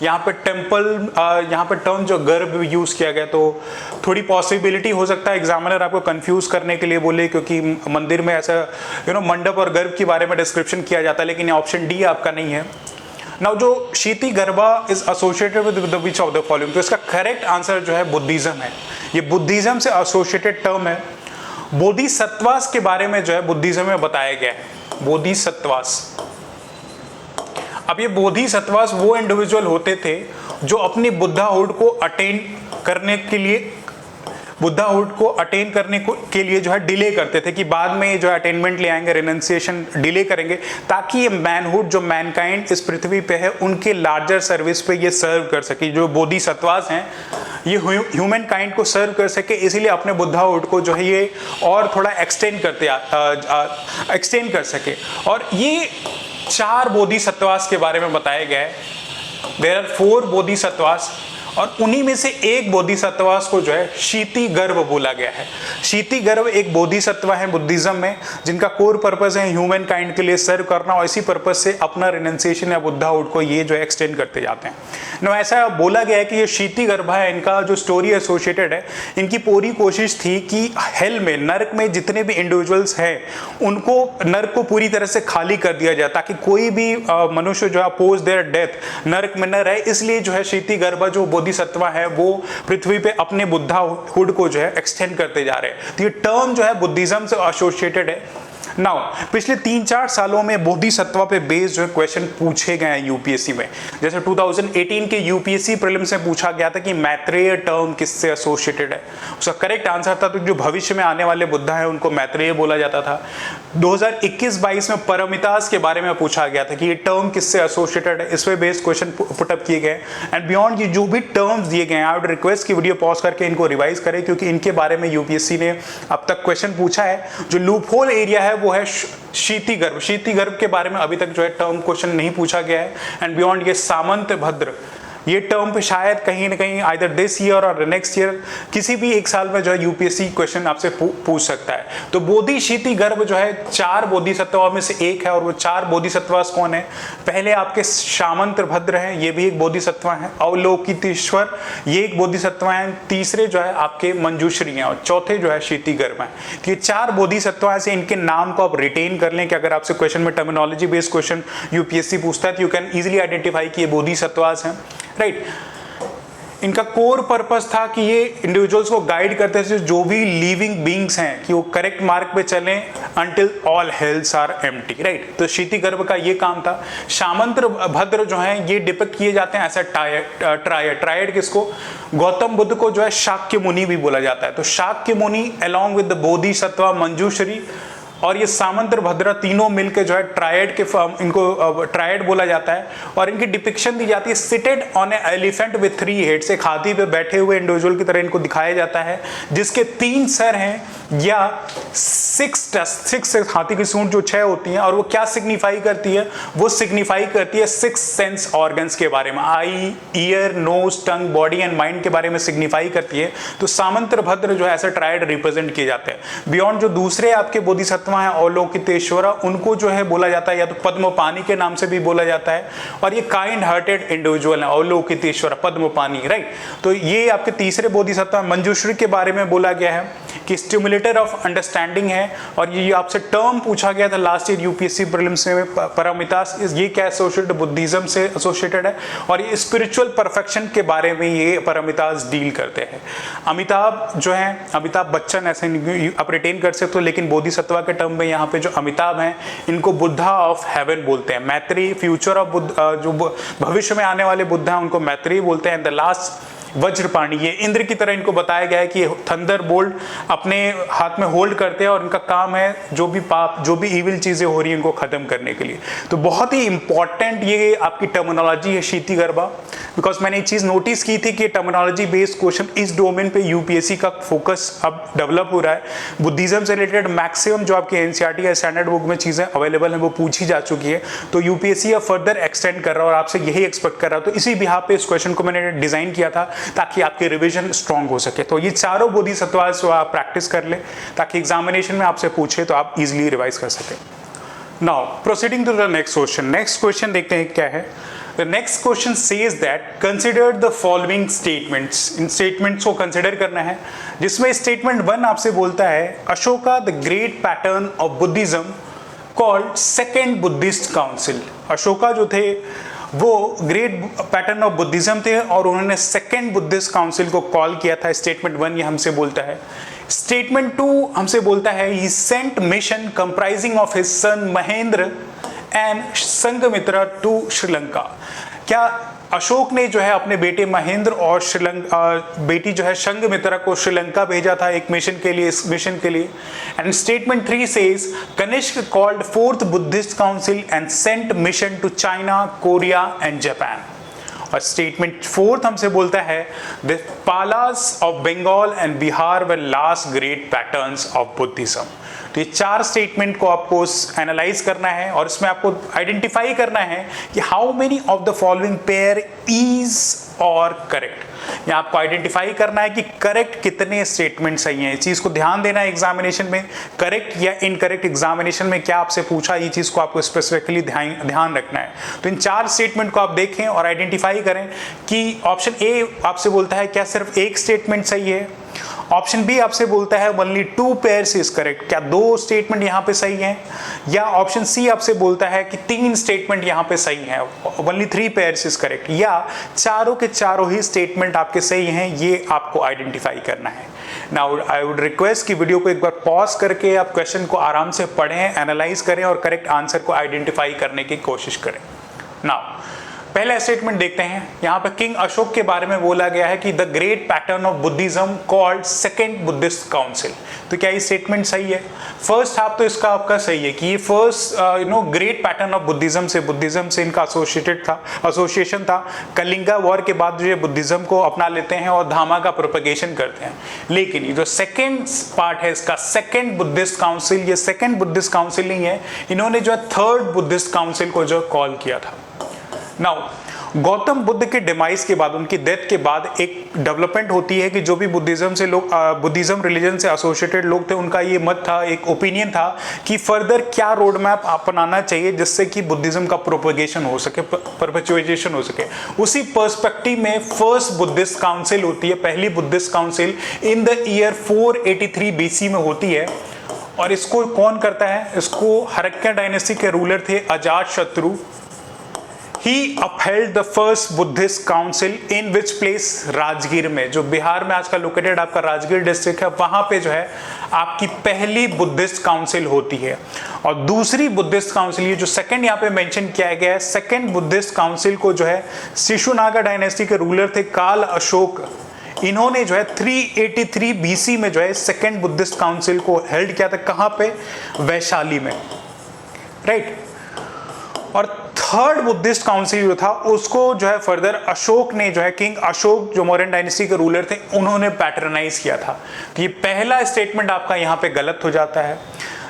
यहाँ पे टेम्पल, यहाँ पे टर्म जो गर्भ यूज किया गया, तो थोड़ी पॉसिबिलिटी हो सकता है एग्जामिनर आपको कंफ्यूज करने के लिए बोले, क्योंकि मंदिर में ऐसा मंडप और गर्भ के बारे में डिस्क्रिप्शन किया जाता है, लेकिन ऑप्शन डी आपका नहीं है। नाउ जो Shiti Garbha is associated with the which of the following, तो इसका करेक्ट आंसर जो है बुद्धिज्म है। ये बुद्धिज्म से एसोसिएटेड टर्म है। बोधिसत्वास के बारे में जो है बुद्धिज्म में बताया गया है, बोधिसत्वास। अब ये बोधिसत्वास वो इंडिविजुअल होते थे जो अपनी बुद्धाहुड को अटेन करने के लिए बुद्धाहुड को अटेन करने के लिए जो है डिले करते थे कि बाद में जो है अटेनमेंट ले आएंगे, रिनंसिएशन डिले करेंगे, ताकि ये मैनहुड जो मैनकाइंड इस पृथ्वी पे है उनके लार्जर सर्विस पे ये सर्व कर सके। जो बोधिसत्वास हैं ये ह्यूमन काइंड को सर्व कर सके, इसीलिए अपने बुद्धाहुड को जो है ये और थोड़ा एक्सटेंड कर सके। और ये 4 बोधिसत्वास के बारे में बताया गया है। देयर आर 4 बोधिसत्वास, और उन्हीं में से एक बोधिसत्वास को जो है क्षितिगर्भ बोला गया है। क्षितिगर्भ एक बोधिसत्व है बुद्धिज्म में, जिनका कोर पर्पस है ह्यूमन काइंड के लिए सर्व करना, और इसी पर्पस से अपना रिनंसिएशन या बुद्धाहुड को ये जो है एक्सटेंड करते जाते हैं। नो, ऐसा बोला गया है कि ये क्षितिगर्भ है, इनका जो स्टोरी एसोसिएटेड है, इनकी पूरी कोशिश थी कि हेल में, नरक में जितने भी इंडिविजुअल्स हैं उनको, नरक को पूरी तरह से खाली कर दिया जाए, ताकि कोई भी मनुष्य जो है अपोज देयर डेथ नरक में न रहे। इसलिए जो है क्षितिगर्भ जो बोधिसत्व है वो पृथ्वी पे अपने बुद्धाहुड को जो है एक्सटेंड करते जा रहे हैं। तो ये टर्म जो है बुद्धिज्म से एसोसिएटेड है। नाउ पिछले 3-4 सालों में बोधिसत्व पे बेस्ड जो क्वेश्चन पूछे गए हैं यूपीएससी में। जैसे 2018 के यूपीएससी प्रीलिम्स में पूछा गया था कि मैत्रेय टर्म किससे एसोसिएटेड है। उसका करेक्ट आंसर था तो जो भविष्य में आने वाले बुद्धा है उनको मैत्रेय बोला जाता था। 2021-22 में परमितास के बारे में पूछा गया था कि ये टर्म किससे एसोसिएटेड है। इस पे बेस्ड क्वेश्चन पुटअप किए गए। एंड बियॉन्ड ये जो भी टर्म्स दिए गए हैं, आई वुड रिक्वेस्ट की वीडियो पॉज करके इनको रिवाइज करें, क्योंकि इनके बारे में यूपीएससी ने अब तक क्वेश्चन पूछा है। जो लूप होल एरिया है वो है क्षितिगर्भ। क्षितिगर्भ के बारे में अभी तक जो है टर्म क्वेश्चन नहीं पूछा गया है। एंड बियॉन्ड ये सामंत भद्र, ये टर्म पे शायद कहीं ना कहीं आइदर दिस ईयर और नेक्स्ट ईयर किसी भी एक साल में जो है यूपीएससी क्वेश्चन आपसे पूछ सकता है। तो बोधि क्षितिगर्भ जो है 4 बोधिसत्वों में से एक है, और वो 4 बोधिसत्व कौन है? पहले आपके सामंत भद्र हैं, ये भी एक बोधिसत्व है। अवलोकितेश्वर ये एक बोधिसत्व है। तीसरे जो है आपके मंजूश्री हैं, और चौथे जो है क्षितिगर्भ हैं। तो ये 4 बोधिसत्व ऐसे, इनके नाम को आप रिटेन कर लें कि अगर आपसे क्वेश्चन में टर्मिनोलॉजी बेस्ड क्वेश्चन यूपीएससी पूछता है तो यू कैन इजिली आइडेंटिफाई कि ये बोधिसत्वास हैं, राइट। इनका कोर पर्पस था कि ये इंडिविजुअल्स को गाइड करते थे, जो भी लिविंग बीइंग्स हैं, कि वो करेक्ट मार्ग पे चलें until all hells are empty, right. तो क्षितिगर्भ का ये काम था। सामंत भद्र जो हैं ये डिपिक्ट किए जाते हैं एज ट्रायड किसको? गौतम बुद्ध को जो है शाक्य मुनि भी बोला जाता है। तो Shakya Muni along with the Bodhisattva Manjushri और ये सामंत भद्रा तीनों मिलकर जो है ट्रायड के इनको ट्रायड बोला जाता है। और इनकी डिपिक्शन दी जाती है seated on A elephant with 3 heads, एक हाथी पे बैठे हुए इंडिविजुअल की तरह इनको दिखाया जाता है, जिसके 3 सर हैं या 6 हाथी की सूंड जो 6 होती हैं। और वो क्या सिग्निफाई करती है? वो सिग्निफाई करती है 6 सेंस ऑर्गन्स के बारे में, eye, ear, nose, tongue, body and mind के बारे में सिग्निफाई करती है। तो सामंत भद्र जो है ऐसा ट्रायड रिप्रेजेंट किए जाते हैं। बियॉन्ड जो दूसरे आपके बोधिसत्व है अवलोकितेश्वर, उनको जो है बोला जाता है या तो पद्मपानी के नाम से भी बोला जाता है। और ये काइंड हार्टेड इंडिविजुअल है अवलोकितेश्वर, पद्मपानी, राइट। तो ये आपके तीसरे बोधिसत्व मंजूश्री के बारे में बोला गया है कि स्टिमुलेटर ऑफ अंडरस्टैंडिंग है। और ये आपसे टर्म पूछा गया था लास्ट ईयर यूपीएससी प्रीलिम्स में, परमितास, ये क्या एसोसिएटेड? बुद्धिज्म से एसोसिएटेड है। और ये स्पिरिचुअल परफेक्शन के बारे में ये परमितास डील करते हैं। अमिताभ जो है, अमिताभ बच्चन ऐसे आप रिटेन कर सकते हो, लेकिन बोधिसत्व के टर्म में यहाँ पे जो अमिताभ हैं इनको बुद्धा ऑफ हेवन बोलते हैं। मैत्री फ्यूचर ऑफ बुद्ध, जो भविष्य में आने वाले बुद्धा हैं उनको मैत्री बोलते हैं। द लास्ट वज्रपाणी, ये इंद्र की तरह इनको बताया गया है कि थंडर बोल्ट अपने हाथ में होल्ड करते हैं और इनका काम है जो भी पाप, जो भी इविल चीजें हो रही हैं इनको खत्म करने के लिए। तो बहुत ही इंपॉर्टेंट ये आपकी टर्मिनोलॉजी है क्षितिगर्भा, बिकॉज मैंने एक चीज नोटिस की थी कि टर्मिनोलॉजी बेस्ड क्वेश्चन इस डोमेन पे यूपीएससी का फोकस अब डेवलप हो रहा है। बुद्धिज्म से रिलेटेड मैक्सिमम जो आपके एनसीईआरटी या स्टैंडर्ड बुक में चीजें अवेलेबल हैं वो पूछी जा चुकी है। तो यूपीएससी अब फर्दर एक्सटेंड कर रहा है और आपसे यही एक्सपेक्ट कर रहा है। तो इसी बिहाफ पे इस क्वेश्चन को मैंने डिजाइन किया था ताकि आपके रिवीजन स्ट्रांग हो सके। तो ये चारों बोधिसत्वास जो आप प्रैक्टिस कर ले ताकि एग्जामिनेशन में आपसे पूछे तो आप इजीली रिवाइज कर सके। Now proceeding to the next question. Next question देखते हैं क्या है। The next question says that consider the following statements. In statements को consider करना है, जिसमें statement 1 आपसे बोलता है Ashoka the great pattern of Buddhism called Second Buddhist Council. Ashoka जो थे वो ग्रेट पैटर्न ऑफ बुद्धिज्म थे और उन्होंने सेकेंड बुद्धिस्ट काउंसिल को कॉल किया था। स्टेटमेंट 1 ये हमसे बोलता है। स्टेटमेंट 2 हमसे बोलता है he sent mission comprising of his son Mahendra and Sanghamitra to Sri Lanka. क्या अशोक ने जो है अपने बेटे महेंद्र और बेटी जो है संघमित्रा को श्रीलंका भेजा था एक मिशन के लिए, इस मिशन के लिए। And statement 3 says Kanishka called fourth Buddhist council and sent mission to China, Korea and Japan. और स्टेटमेंट 4 हमसे बोलता है the Palas of Bengal and Bihar were last great patrons of Buddhism. तो ये 4 स्टेटमेंट को आपको एनालाइज करना है और इसमें आपको आइडेंटिफाई करना है कि how many of the following pair is और करेक्ट। यहाँ आपको आइडेंटिफाई करना है कि करेक्ट कितने स्टेटमेंट सही हैं। इस चीज को ध्यान देना है एग्जामिनेशन में, करेक्ट या इनकरेक्ट एग्जामिनेशन में क्या आपसे पूछा, ये चीज को आपको स्पेसिफिकली ध्यान रखना है। तो इन 4 स्टेटमेंट को आप देखें और आइडेंटिफाई करें कि ऑप्शन ए आपसे बोलता है क्या सिर्फ एक स्टेटमेंट सही है, ऑप्शन बी आपसे बोलता है ओनली 2 पेयर्स इज करेक्ट, क्या 2 स्टेटमेंट यहाँ पे सही हैं, या ऑप्शन सी आपसे बोलता है कि 3 स्टेटमेंट यहाँ पे सही हैं, ओनली 3 पेयर्स इज करेक्ट, या चारों के चारों ही स्टेटमेंट आपके सही हैं। ये आपको आइडेंटिफाई करना है। नाउ आई वुड रिक्वेस्ट कि वीडियो को एक बार पॉज करके आप क्वेश्चन को आराम से पढ़ें, एनालाइज करें और करेक्ट आंसर को आइडेंटिफाई करने की कोशिश करें। नाउ पहला स्टेटमेंट देखते हैं। यहाँ पे किंग अशोक के बारे में बोला गया है कि the great pattern of Buddhism called second Buddhist council. तो क्या ये स्टेटमेंट सही है? फर्स्ट हाफ तो इसका आपका सही है कि ये first great pattern of Buddhism से इनका एसोसिएशन था। कलिंगा वॉर के बाद जो ये बुद्धिज्म को अपना लेते हैं और धामा का प्रोपगेशन करते हैं। लेकिन ये जो सेकेंड पार्ट है इसका, सेकेंड बुद्धिस्ट काउंसिल, ये सेकेंड बुद्धिस्ट काउंसिल नहीं है, इन्होंने जो है थर्ड बुद्धिस्ट काउंसिल को जो कॉल किया था। नाउ गौतम बुद्ध के डिमाइस के बाद, उनकी डेथ के बाद एक डेवलपमेंट होती है कि जो भी बुद्धिज्म रिलीजन से एसोसिएटेड लोग थे, उनका ये मत था, एक ओपिनियन था कि फर्दर क्या रोड मैप अपनाना चाहिए जिससे कि बुद्धिज्म का प्रोपगेशन हो सके, परपेचुएशन हो सके। उसी पर्सपेक्टिव में फर्स्ट बुद्धिस्ट काउंसिल होती है, पहली Buddhist council in the year 483 BC में होती है। और इसको कौन करता है? इसको हरक्या डायनेस्टी के रूलर थे Ajatashatru. He upheld the first Buddhist council in which place? Rajgir में, जो बिहार में आजकल लोकेटेड आपका राजगीर डिस्ट्रिक्ट है, वहां पे जो है आपकी पहली बुद्धिस्ट काउंसिल होती है। और दूसरी बुद्धिस्ट काउंसिल, ये जो सेकंड यहाँ पे मेंशन किया गया है, सेकंड बुद्धिस्ट काउंसिल को जो है शिशुनागा डायनेस्टी के रूलर थे काल अशोक, इन्होंने जो है 383 BC में जो है सेकंड बुद्धिस्ट काउंसिल को हेल्ड किया था। कहां पे? वैशाली में, राइट। और थर्ड बुद्धिस्ट काउंसिल जो था उसको जो है फर्दर अशोक ने जो है, किंग अशोक जो मौर्यन डायनेस्टी के रूलर थे, उन्होंने पैटर्नाइज किया था। तो ये पहला स्टेटमेंट आपका यहाँ पे गलत हो जाता है।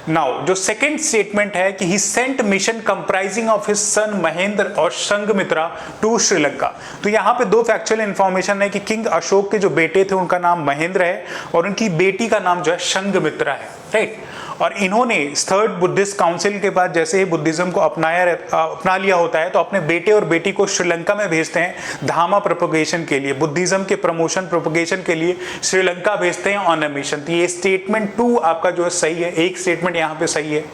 नाउ जो सेकंड स्टेटमेंट है कि he sent mission comprising of his son Mahendra और संघमित्रा टू श्रीलंका। तो यहाँ पे 2 फैक्चुअल इंफॉर्मेशन है कि किंग अशोक के जो बेटे थे उनका नाम महेंद्र है और उनकी बेटी का नाम जो है संघमित्रा है, राइट। और इन्होंने थर्ड बुद्धिस्ट काउंसिल के बाद जैसे ही बुद्धिज्म को अपना लिया होता है तो अपने बेटे और बेटी को श्रीलंका में भेजते हैं धामा प्रोपगेशन के लिए, बुद्धिज्म के प्रमोशन प्रोपगेशन के लिए श्रीलंका भेजते हैं ऑन अ मिशन। तो ये स्टेटमेंट 2 आपका जो है सही है, एक स्टेटमेंट यहाँ पे सही है,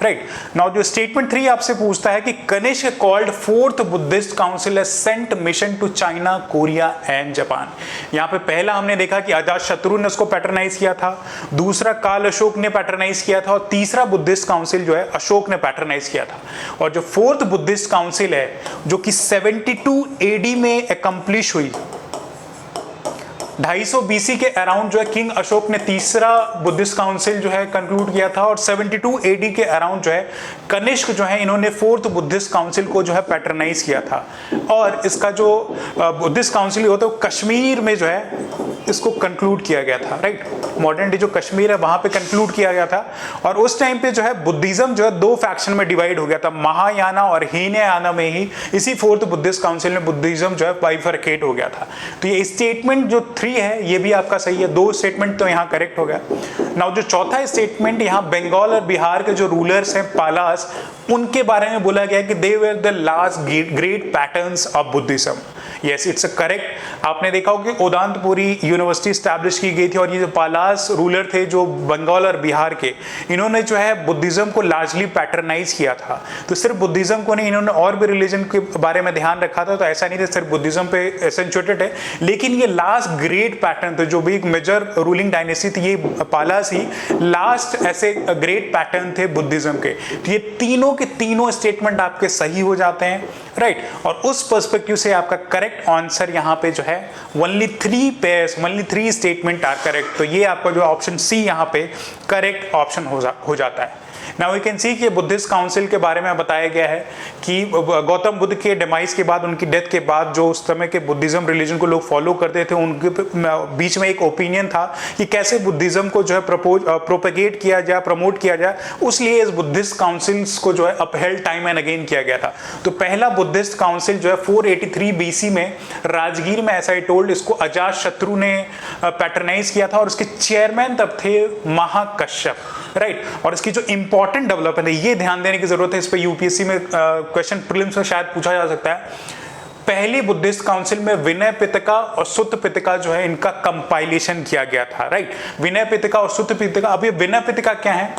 राइट। नाउ जो स्टेटमेंट 3 आपसे पूछता है कि Kanishka called fourth Buddhist council है sent mission to China, Korea and Japan. यहाँ पे पहला हमने देखा कि अजातशत्रु ने उसको पैटर्नाइज किया था, दूसरा काल अशोक ने पैटर्नाइज किया था और तीसरा बुद्धिस्ट काउंसिल जो है अशोक ने पैटर्नाइज किया था। और जो फोर्थ बुद्धिस्ट काउंसिल है जो कि 72 AD में एकम्प्लिश हुई, 250 BC के अराउंड जो है किंग अशोक ने तीसरा बुद्धिस्ट काउंसिल जो है कंक्लूड किया था और 72 AD के अराउंड जो है कनिष्क जो है इन्होंने फोर्थ बुद्धिस्ट काउंसिल को जो है पैटर्नाइज किया था। और इसका जो बुद्धिस्ट काउंसिल होता है वो कश्मीर में जो है इसको कंक्लूड किया गया था, राइट। मॉडर्न डे जो कश्मीर है वहां पे कंक्लूड किया गया था। और उस टाइम पे जो है बुद्धिज्म जो है 2 फैक्शन में डिवाइड हो गया था, महायाना और हीनयाना में ही इसी फोर्थ बुद्धिस्ट काउंसिल में बुद्धिज्म जो है बाइफरकेट हो गया था। तो ये स्टेटमेंट जो 3 है ये भी आपका सही है, 2 स्टेटमेंट तो यहाँ करेक्ट हो गया। नाउ जो चौथा स्टेटमेंट यहाँ बंगाल और बिहार के जो रूलर्स हैं पालास, उनके बारे में बोला गया कि they were the last great patrons of Buddhism. Yes, it's correct. आपने देखा होगा कि उदांतपुरी यूनिवर्सिटी स्टैब्लिश की गई थी और ये जो पालास रूलर थे जो बंगाल और बिहार के, इन्होंने जो है बुद्धिज्म को लार्जली पैटर्नाइज किया था। तो सिर्फ बुद्धिज्म को नहीं, इन्होंने और भी रिलीजन के बारे में ध्यान रखा था। तो ऐसा नहीं था सिर्फ बुद्धिज्म पे एसेंचुएटेड है, लेकिन ये लास्ट ग्रेट पैटर्न थे। जो भी एक मेजर रूलिंग डायनेस्टी थी ये पालास ही लास्ट ऐसे ग्रेट पैटर्न थे बुद्धिज्म के। तो ये तीनों के तीनों स्टेटमेंट आपके सही हो जाते हैं, राइट। और उस पर्सपेक्टिव से आपका करेक्ट आंसर यहाँ पे जो है only 3 pairs, only 3 statement are correct. तो ये आपका जो ऑप्शन सी यहाँ पे करेक्ट ऑप्शन हो जाता है। नाउ वी कैन सी कि बुद्धिस्ट काउंसिल के बारे में बताया गया है कि गौतम बुद्ध के डिमाइस के बाद, उनकी डेथ के बाद जो उस समय के बुद्धिज्म रिलीजन को लोग फॉलो करते थे, उनके बीच में एक ओपिनियन था कि कैसे बुद्धिज्म को जो है प्रोपेगेट किया जाए, प्रमोट किया जाए। उसलिए इस बुद्धिस्ट काउंसिल्स को जो है अपहेल्ड टाइम एंड अगेन किया गया था। तो पहला बुद्धिस्ट काउंसिल जो है 483 BC में राजगीर में, ऐसा ही टोल्ड, इसको अजात शत्रु ने पैटर्नाइज किया था और उसके चेयरमैन तब थे महाकश्यप, राइट। और इसकी जो इंपॉर्टेंट डेवलपमेंट है, ये ध्यान देने की जरूरत है, इस पे यूपीएससी में क्वेश्चन प्रीलिम्स में शायद पूछा जा सकता है। पहली बुद्धिस्ट काउंसिल में विनय पिटका और सुत्त पिटका जो है इनका कंपाइलेशन किया गया था, राइट। विनय पिटका और सुत्त पिटका। अब ये विनय पिटका क्या है?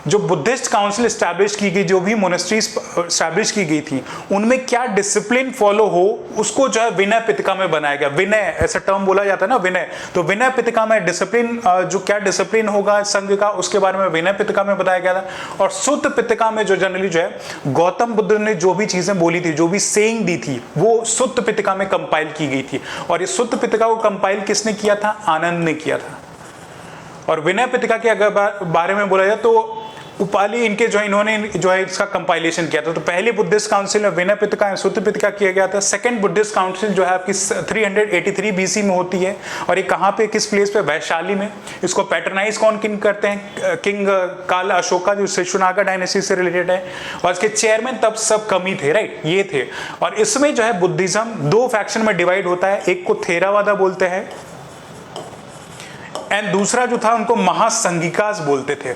जो बुद्धिस्ट काउंसिल स्टैब्लिश की गई, जो भी मोनेस्ट्रीज स्टैब्लिश की गई थी, उनमें क्या डिसिप्लिन फॉलो हो, उसको जो है विनय पिटका में बनाया गया। विनय ऐसा टर्म बोला जाता है ना, विनय। तो विनय पिटका में डिसिप्लिन, जो क्या डिसिप्लिन होगा संघ का, उसके बारे में विनय पिटका में बताया गया था। और सुत्त पिटका में जो जनरली जो है गौतम बुद्ध ने जो भी चीजें बोली थी, जो भी सेइंग दी थी, वो सुत्त पिटका में कंपाइल की गई थी। और इस सुत्त पिटका को कंपाइल किसने किया था? आनंद ने किया था। और विनय पिटका के अगर बारे में बोला जाए तो उपाली इनके जो इन्होंने जो है इसका कंपाइलेशन किया था। तो पहली बुद्धिस्ट काउंसिल में विनय पिटका, सुत्त पिटका किया गया था। सेकंड बुद्धिस्ट काउंसिल जो है आपकी 383 BC में होती है। और ये कहाँ पे, किस प्लेस पे? वैशाली में। इसको पैटर्नाइज कौन करते हैं? किंग काल अशोका, जो शिशुनागा डायनेस्टी से रिलेटेड है। और इसके चेयरमैन तब सब कम ही थे, राइट, ये थे। और इसमें जो है बुद्धिज्म 2 फैक्शन में डिवाइड होता है। एक को थेरावादा बोलते हैं एंड दूसरा जो था उनको महासंघिकास बोलते थे।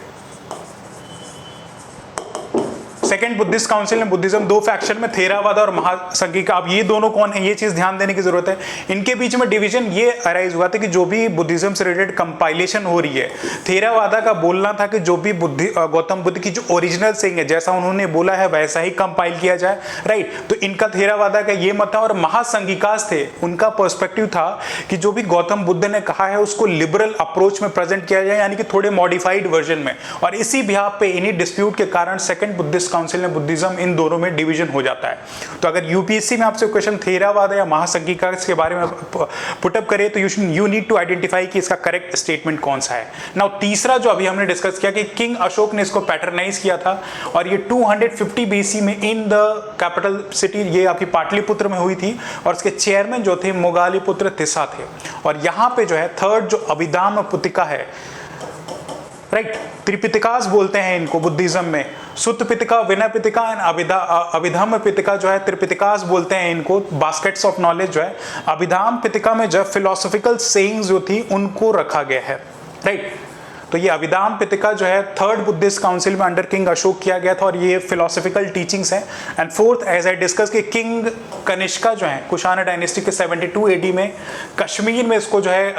सेकेंड बुद्धिस्ट काउंसिल में बुद्धिज्म 2 फैक्शन में, थेरावादा और महासंघिका। अब ये दोनों कौन है, ये चीज ध्यान देने की जरूरत है। इनके बीच में डिवीजन ये अराइज हुआ था कि जो भी बुद्धिज्म से रिलेटेड कंपाइलेशन हो रही है, थेरावादा का बोलना था कि जो भी गौतम बुद्ध की जो ओरिजिनल सेइंग है, जैसा उन्होंने बोला है वैसा ही कंपाइल किया जाए, राइट। तो इनका थेरावादा का ये मत था। और महासंघिकास थे, उनका पर्सपेक्टिव था कि जो भी गौतम बुद्ध ने कहा है उसको लिबरल अप्रोच में प्रेजेंट किया जाए, यानी कि थोड़े मॉडिफाइड वर्जन में। और इसी बिहाफ पे, इन्हीं डिस्प्यूट के कारण सेकंड बुद्धिस्ट काउंसिल में बुद्धिज्म, इन दोनों में डिवीजन हो जाता है। तो अगर यूपीएससी में आपसे क्वेश्चन थेरावाद या महासंघिका के बारे में पुटअप करे तो यू नीड टू आइडेंटिफाई कि इसका करेक्ट स्टेटमेंट कौन सा है। नाउ तीसरा जो अभी हमने डिस्कस किया कि किंग अशोक ने इसको पैटर्नाइज किया था और ये 250 BC में इन द कैपिटल सिटी, ये आपकी पाटलिपुत्र में हुई थी। और इसके चेयरमैन जो थे मोगालीपुत्र तिस्सा थे। और यहाँ पे जो है थर्ड जो अभिधाम पिटका है, राइट, त्रिपिटकास बोलते हैं इनको बुद्धिज्म में। सुत्त पिटका, विनय पिटका एंड अभिधाम पिटका जो है त्रिपिटकास बोलते हैं इनको। बास्केट्स ऑफ नॉलेज जो है अभिधाम पिटका में जो फिलोसॉफिकल सेइंग्स जो थी उनको रखा गया है, राइट। तो ये अभिधाम पिटका जो है थर्ड बुद्धिस्ट काउंसिल में अंडर किंग अशोक किया गया था और ये फिलोसॉफिकल टीचिंग्स हैं। And fourth, as I discuss, कि किंग कनिष्का जो है कुशाना डायनेस्टी के 72 AD में कश्मीर में इसको जो है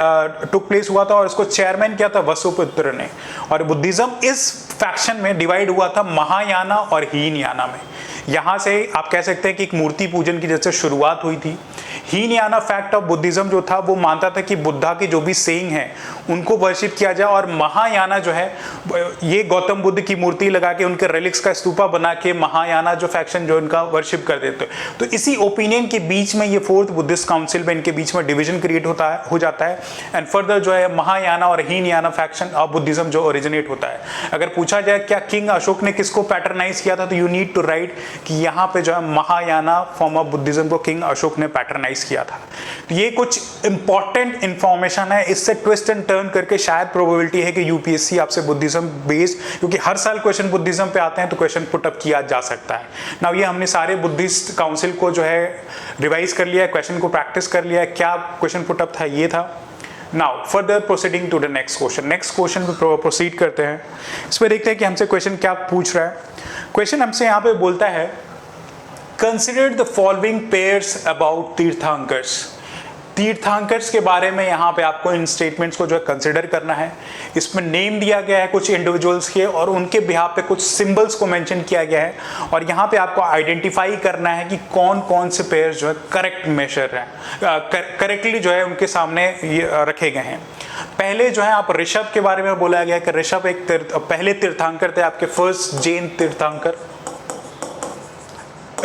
टुक प्लेस हुआ था और इसको चेयरमैन किया था वसुपुत्र ने। और बुद्धिज्म इस फैक्शन में डिवाइड हुआ था महायाना और हीनयाना में। यहाँ से आप कह सकते हैं कि एक मूर्ति पूजन की जैसे शुरुआत हुई थी। हीनयाना फैक्ट ऑफ बुद्धिज्म जो था वो मानता था कि बुद्धा की जो भी सेइंग है उनको वर्शिप किया जाए। और महायाना जो है ये गौतम बुद्ध की मूर्ति लगा के उनके रिलिक्स का स्तूपा बना के महायाना जो फैक्शन जो इनका वर्शिप कर देते। तो इसी ओपिनियन के बीच में ये फोर्थ बुद्धिस्ट काउंसिल में इनके बीच में डिवीजन क्रिएट हो जाता है। एंड फर्दर जो है महायाना और हीनयाना फैक्शन ऑफ बुद्धिज्म जो ओरिजिनेट होता है। अगर पूछा जाए क्या किंग अशोक ने किसको पैटर्नाइज किया था, तो यू नीड टू राइट कि यहाँ पे जो है महायाना फॉर्म ऑफ बुद्धिज्म को किंग अशोक ने पैटर्नाइज किया था। तो ये कुछ इंपॉर्टेंट इंफॉर्मेशन है। इससे ट्विस्ट एंड टर्न करके शायद प्रोबेबिलिटी है कि यूपीएससी आपसे बुद्धिज्म बेस्ड, क्योंकि हर साल क्वेश्चन बुद्धिज्म पे आते हैं, तो क्वेश्चन पुटअप किया जा सकता है। नाउ ये हमने सारे बुद्धिस्ट काउंसिल को जो है रिवाइज कर लिया है, क्वेश्चन को प्रैक्टिस कर लिया है। क्या क्वेश्चन पुटअप था, ये था। Now further proceeding to the next question. Next question पे प्रोसीड करते हैं। इसमें देखते हैं कि हमसे क्वेश्चन क्या पूछ रहा है। क्वेश्चन हमसे यहाँ पे बोलता है, consider the following pairs about tirthankars. Tirthankars के बारे में यहाँ पे आपको इन स्टेटमेंट्स को जो है कंसिडर करना है। इसमें नेम दिया गया है कुछ इंडिविजुअल्स के और उनके बिहाफ पे कुछ सिंबल्स को मेंशन किया गया है। और यहाँ पे आपको आइडेंटिफाई करना है कि कौन कौन से पेयर्स जो है करेक्ट मेजर हैं, करेक्टली जो है उनके सामने रखे गए हैं। पहले जो है आप ऋषभ के बारे में बोला गया कि ऋषभ एक पहले तीर्थंकर थे, आपके फर्स्ट जैन तीर्थंकर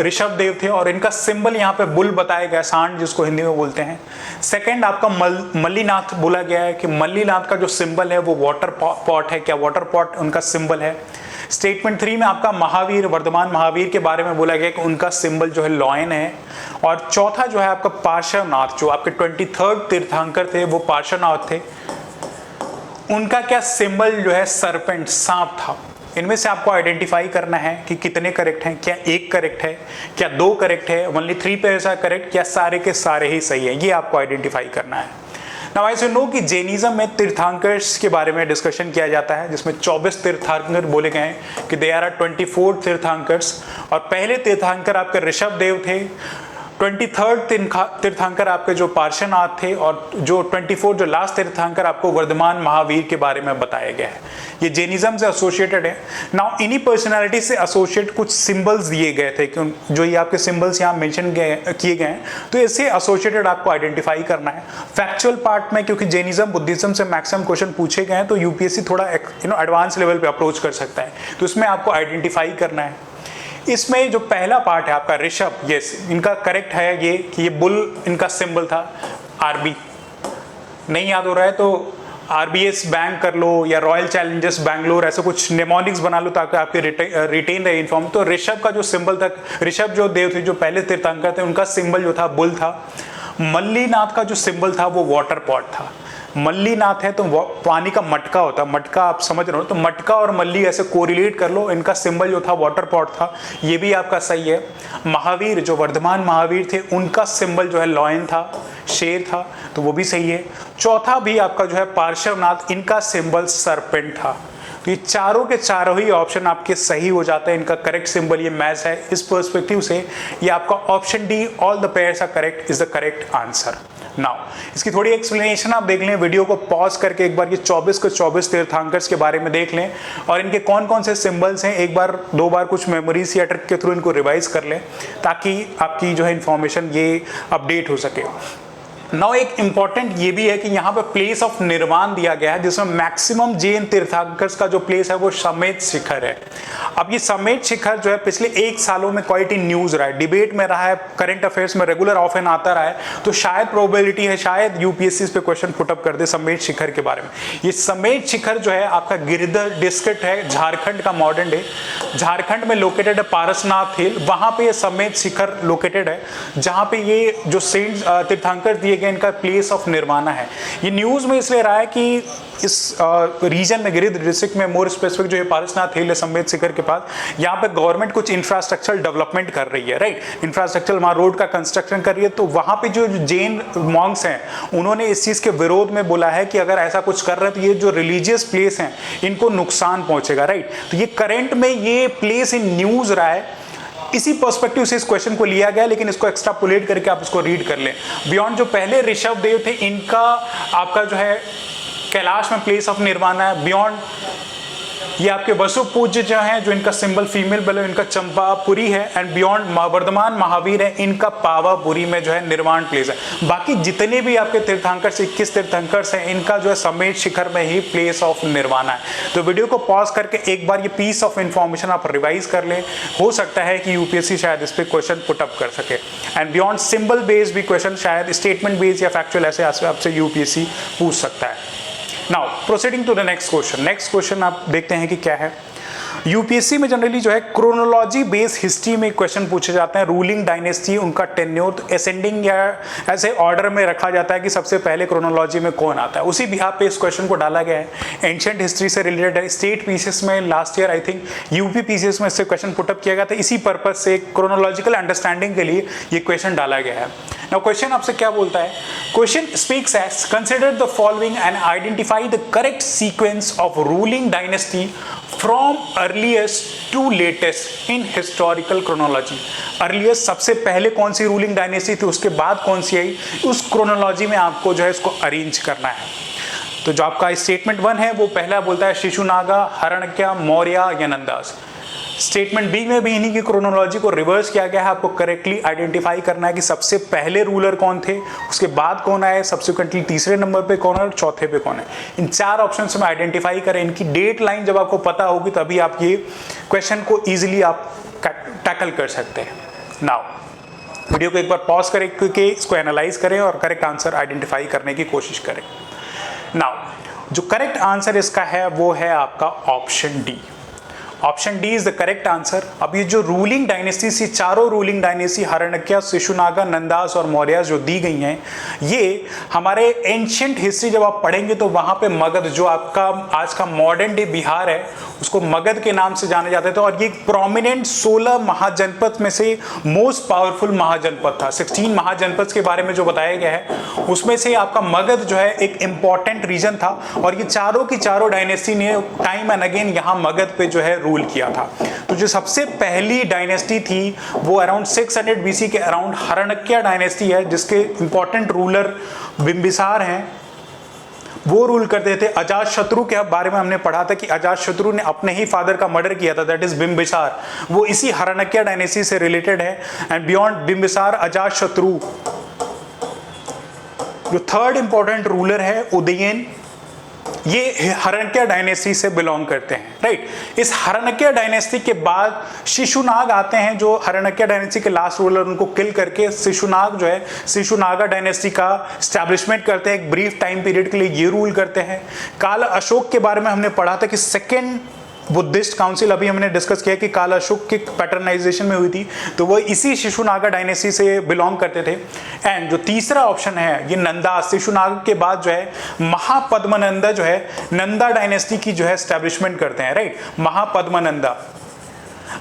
ऋषभ देव थे और इनका सिंबल यहाँ पे बुल बताया गया, सांड जिसको हिंदी में बोलते हैं। सेकंड आपका मल्लीनाथ बोला गया है कि मल्लीनाथ का जो सिंबल है वो वाटर पॉट है, क्या वाटर पॉट उनका सिंबल है। स्टेटमेंट 3 में आपका महावीर, वर्धमान महावीर के बारे में बोला गया कि उनका सिंबल जो है लॉयन है। और चौथा जो है आपका पार्श्वनाथ, जो आपके 23rd तीर्थंकर थे वो पार्श्वनाथ थे, उनका क्या सिंबल जो है सरपेंट, सांप था। इनमें से आपको आइडेंटिफाई करना है कि कितने करेक्ट हैं, क्या एक करेक्ट है, क्या दो करेक्ट है, ओनली 3 पेयर्स आर करेक्ट, क्या सारे के सारे ही सही है, ये आपको आइडेंटिफाई करना है। नाउ आई नो कि जैनिज्म में तीर्थंकर्स के बारे में डिस्कशन किया जाता है, जिसमें 24 तीर्थंकर बोले गए हैं कि दे आर 24 तीर्थंकर्स। और पहले तीर्थंकर आपके ऋषभ देव थे, 23rd तीर्थंकर आपके जो पार्श्वनाथ थे, और जो 24 जो लास्ट तीर्थंकर आपको वर्धमान महावीर के बारे में बताया गया है। ये जैनिज्म से एसोसिएटेड है। नाउ इन्हीं पर्सनालिटी से एसोसिएट कुछ सिंबल्स दिए गए थे कि जो ये आपके सिंबल्स यहाँ मेंशन किए गए हैं, तो इससे एसोसिएटेड आपको आइडेंटिफाई करना है। फैक्चुअल पार्ट में क्योंकि जैनिज्म बुद्धिज्म से मैक्सिमम क्वेश्चन पूछे गए हैं, तो यूपीएससी थोड़ा एडवांस लेवल पे अप्रोच कर सकता है, तो इसमें आपको आइडेंटिफाई करना है। इसमें जो पहला पार्ट है आपका ऋषभ, यस इनका करेक्ट है ये कि ये बुल इनका सिंबल था। आरबी नहीं याद हो रहा है तो आरबीएस बैंक कर लो या रॉयल चैलेंजर्स बैंगलोर, ऐसे कुछ नेमोनिक्स बना लो ताकि आपके रिटेन रहे इन्फॉर्म। तो ऋषभ का जो सिंबल था, ऋषभ जो देव थे जो पहले तीर्थंकर थे, उनका सिंबल जो था बुल था। मल्लीनाथ का जो सिंबल था वो वाटर पॉट था। मल्लीनाथ है तो पानी का मटका होता है, मटका आप समझ रहे हो, तो मटका और मल्ली ऐसे कोरिलेट कर लो। इनका सिंबल जो था वाटर पॉट था, ये भी आपका सही है। महावीर जो वर्धमान महावीर थे, उनका सिंबल जो है लॉयन था, शेर था, तो वो भी सही है। चौथा भी आपका जो है पार्श्वनाथ, इनका सिंबल सरपेंट था। तो ये चारों के चारों ही ऑप्शन आपके सही हो जाते हैं। इनका करेक्ट सिंबल ये मैच है। इस पर्सपेक्टिव से ये आपका option D, all the pairs are correct, is the correct answer. Now इसकी थोड़ी एक्सप्लेनेशन आप देख लें, वीडियो को पॉज करके एक बार ये 24 के 24 तीर्थंकर्स के बारे में देख लें और इनके कौन कौन से सिंबल्स हैं, एक बार दो बार कुछ मेमोरीज या ट्रिक के थ्रू इनको रिवाइज कर लें ताकि आपकी जो है इंफॉर्मेशन ये अपडेट हो सके। नाउ एक इंपॉर्टेंट ये भी है कि यहाँ पे प्लेस ऑफ निर्वाण दिया गया है, जिसमें मैक्सिमम जैन तीर्थंकर्स का जो प्लेस है वो समेत शिखर है। अब ये समेत शिखर जो है पिछले 1 सालों में क्वाइट इन न्यूज रहा है, डिबेट में रहा है, करंट अफेयर्स में रेगुलर ऑफ एन आता रहा है, तो शायद प्रोबेबिलिटी है शायद यूपीएससी पे क्वेश्चन पुटअप कर दे समेत शिखर के बारे में। ये समेत शिखर जो है आपका गिरिधर डिस्ट्रिक्ट है, झारखंड का मॉडर्न डे झारखंड में लोकेटेड है, पारसनाथ हिल, वहां पे ये समेत शिखर लोकेटेड है, जहां पे ये जो सेंट तीर्थंकर दिए गए इनका प्लेस ऑफ निर्वाणा है। ये न्यूज में इसलिए रहा है कि इस रीजन में, गिरिधर डिस्ट्रिक्ट में मोर स्पेसिफिक जो है पारसनाथ हिल है समेत शिखर के पास, यहाँ पे गवर्नमेंट कुछ इंफ्रास्ट्रक्चर डेवलपमेंट कर रही है, राइट, इंफ्रास्ट्रक्चर वहाँ रोड का कंस्ट्रक्शन कर रही है। तो वहाँ पे जो जैन मॉन्क्स हैं उन्होंने इस चीज़ के विरोध में बोला है कि अगर ऐसा कुछ कर रहे हैं तो ये जो रिलीजियस प्लेस हैं इनको नुकसान पहुँचेगा, राइट। तो ये करंट में ये प्लेस इन न्यूज़ रहा है, इसी पर्सपेक्टिव से इस क्वेश्चन को लिया गया, लेकिन इसको एक्स्ट्रापोलेट करके आप इसको रीड कर लें। बियॉन्ड जो पहले ऋषभ देव थे इनका आपका जो है कैलाश में प्लेस ऑफ निर्वाणा है। बियॉन्ड ये आपके वसु पूज्य जो हैं, जो इनका सिंबल फीमेल बल इनका चंपापुरी है। एंड बियॉन्ड वर्धमान महावीर है, इनका पावापुरी में जो है निर्वाण प्लेस है। बाकी जितने भी आपके तीर्थंकर 21 तीर्थंकर हैं, इनका जो है समेत शिखर में ही प्लेस ऑफ निर्वाणा है। तो वीडियो को पॉज करके एक बार ये पीस ऑफ इंफॉर्मेशन आप रिवाइज कर लें, हो सकता है कि यूपीएससी शायद इस पर क्वेश्चन पुटअप कर सके। एंड बियॉन्ड सिंबल बेस्ड भी क्वेश्चन शायद स्टेटमेंट बेस्ड या फैक्चुअल ऐसे आपसे यूपीएससी पूछ सकता है। Now proceeding to the next question. Next question आप देखते हैं कि क्या है। यूपीएससी में जनरली जो है क्रोनोलॉजी बेस्ड हिस्ट्री में क्वेश्चन पूछे जाते हैं। रूलिंग डायनेस्टी, उनका टेन्योर असेंडिंग या ऐसे ऑर्डर में रखा जाता है कि सबसे पहले क्रोनोलॉजी में कौन आता है, उसी बिहाफ पे इस क्वेश्चन को डाला गया है। एंशिएंट हिस्ट्री से रिलेटेड है। स्टेट पीसीएस में last year I think UP PCS में इससे क्वेश्चन पुटअप किया गया था। इसी पर्पज से क्रोनोलॉजिकल अंडरस्टैंडिंग के लिए ये क्वेश्चन डाला गया है। नाउ क्वेश्चन आपसे क्या बोलता है? Question speaks as consider the following and identify the correct sequence of ruling dynasty from earliest to latest in historical chronology. Earliest सबसे पहले कौन सी रूलिंग डायनेस्टी थी, उसके बाद कौन सी आई, उस क्रोनोलॉजी में आपको जो है इसको अरेंज करना है। तो जो आपका स्टेटमेंट 1 है वो पहला बोलता है शिशुनागा, हरणक्य, मौर्य या नंदास। स्टेटमेंट बी में भी इन्हीं की क्रोनोलॉजी को रिवर्स किया गया है। आपको करेक्टली आइडेंटिफाई करना है कि सबसे पहले रूलर कौन थे, उसके बाद कौन आए, सब्सिक्वेंटली तीसरे नंबर पे कौन है और चौथे पे कौन है। इन 4 ऑप्शंस में आइडेंटिफाई करें। इनकी डेट लाइन जब आपको पता होगी तभी आप ये क्वेश्चन को ईजिली आप टैकल कर सकते हैं। नाउ वीडियो को एक बार पॉज करें क्योंकि इसको एनालाइज करें और करेक्ट आंसर आइडेंटिफाई करने की कोशिश करें। नाउ जो करेक्ट आंसर इसका है वो है आपका option D. Option D is the correct answer. अब ये जो रूलिंग डायनेस्टी सी, चारों रूलिंग डायनेस्टी हरणक्या, शिशुनागा, नंदास और मौर्य जो दी गई हैं, ये हमारे एंशियंट हिस्ट्री जब आप पढ़ेंगे तो वहां पे मगध, जो आपका आज का मॉडर्न डे बिहार है, उसको मगध के नाम से जाने जाते थे और ये प्रोमिनेंट 16 महाजनपद में से मोस्ट पावरफुल महाजनपद था। 16 महाजनपद के बारे में जो बताया गया है उसमें से आपका मगध जो है एक इंपॉर्टेंट रीजन था और ये चारों की चारों डायनेस्टी ने टाइम एंड अगेन यहाँ मगध पे जो है रूल किया था। तो जो सबसे पहली डायनेस्टी थी वो अराउंड 600 बीसी के अराउंड हरणक्या डायनेस्टी है, जिसके इंपॉर्टेंट रूलर बिंबिसार हैं, वो रूल करते थे। अजातशत्रु के बारे में हमने पढ़ा था कि अजातशत्रु ने अपने ही फादर का मर्डर किया था, दैट इज बिंबिसार, वो इसी हरणक्या डायनेस्टी से रिलेटेड है। एंड बियॉन्ड बिंबिसार अजातशत्रु जो थर्ड इंपॉर्टेंट रूलर है उदयन, ये हरणक्या डायनेस्टी से बिलोंग करते हैं, राइट। इस हरणक्या डायनेस्टी के बाद शिशुनाग आते हैं, जो हरणक्या डायनेस्टी के लास्ट रूलर, उनको किल करके शिशुनाग जो है शिशुनागा डायनेस्टी का स्टैब्लिशमेंट करते हैं, एक ब्रीफ टाइम पीरियड के लिए ये रूल करते हैं। काल अशोक के बारे में हमने पढ़ा था कि सेकेंड बुद्धिस्ट काउंसिल, अभी हमने डिस्कस किया कि काल अशोक की पैटर्नाइजेशन में हुई थी, तो वो इसी शिशुनागा डायनेस्टी से बिलोंग करते थे। एंड जो तीसरा ऑप्शन है ये नंदा, शिशुनागा के बाद जो है महापद्मनंदा जो है नंदा डायनेस्टी की जो है एस्टैब्लिशमेंट करते हैं, राइट, महापद्मनंदा।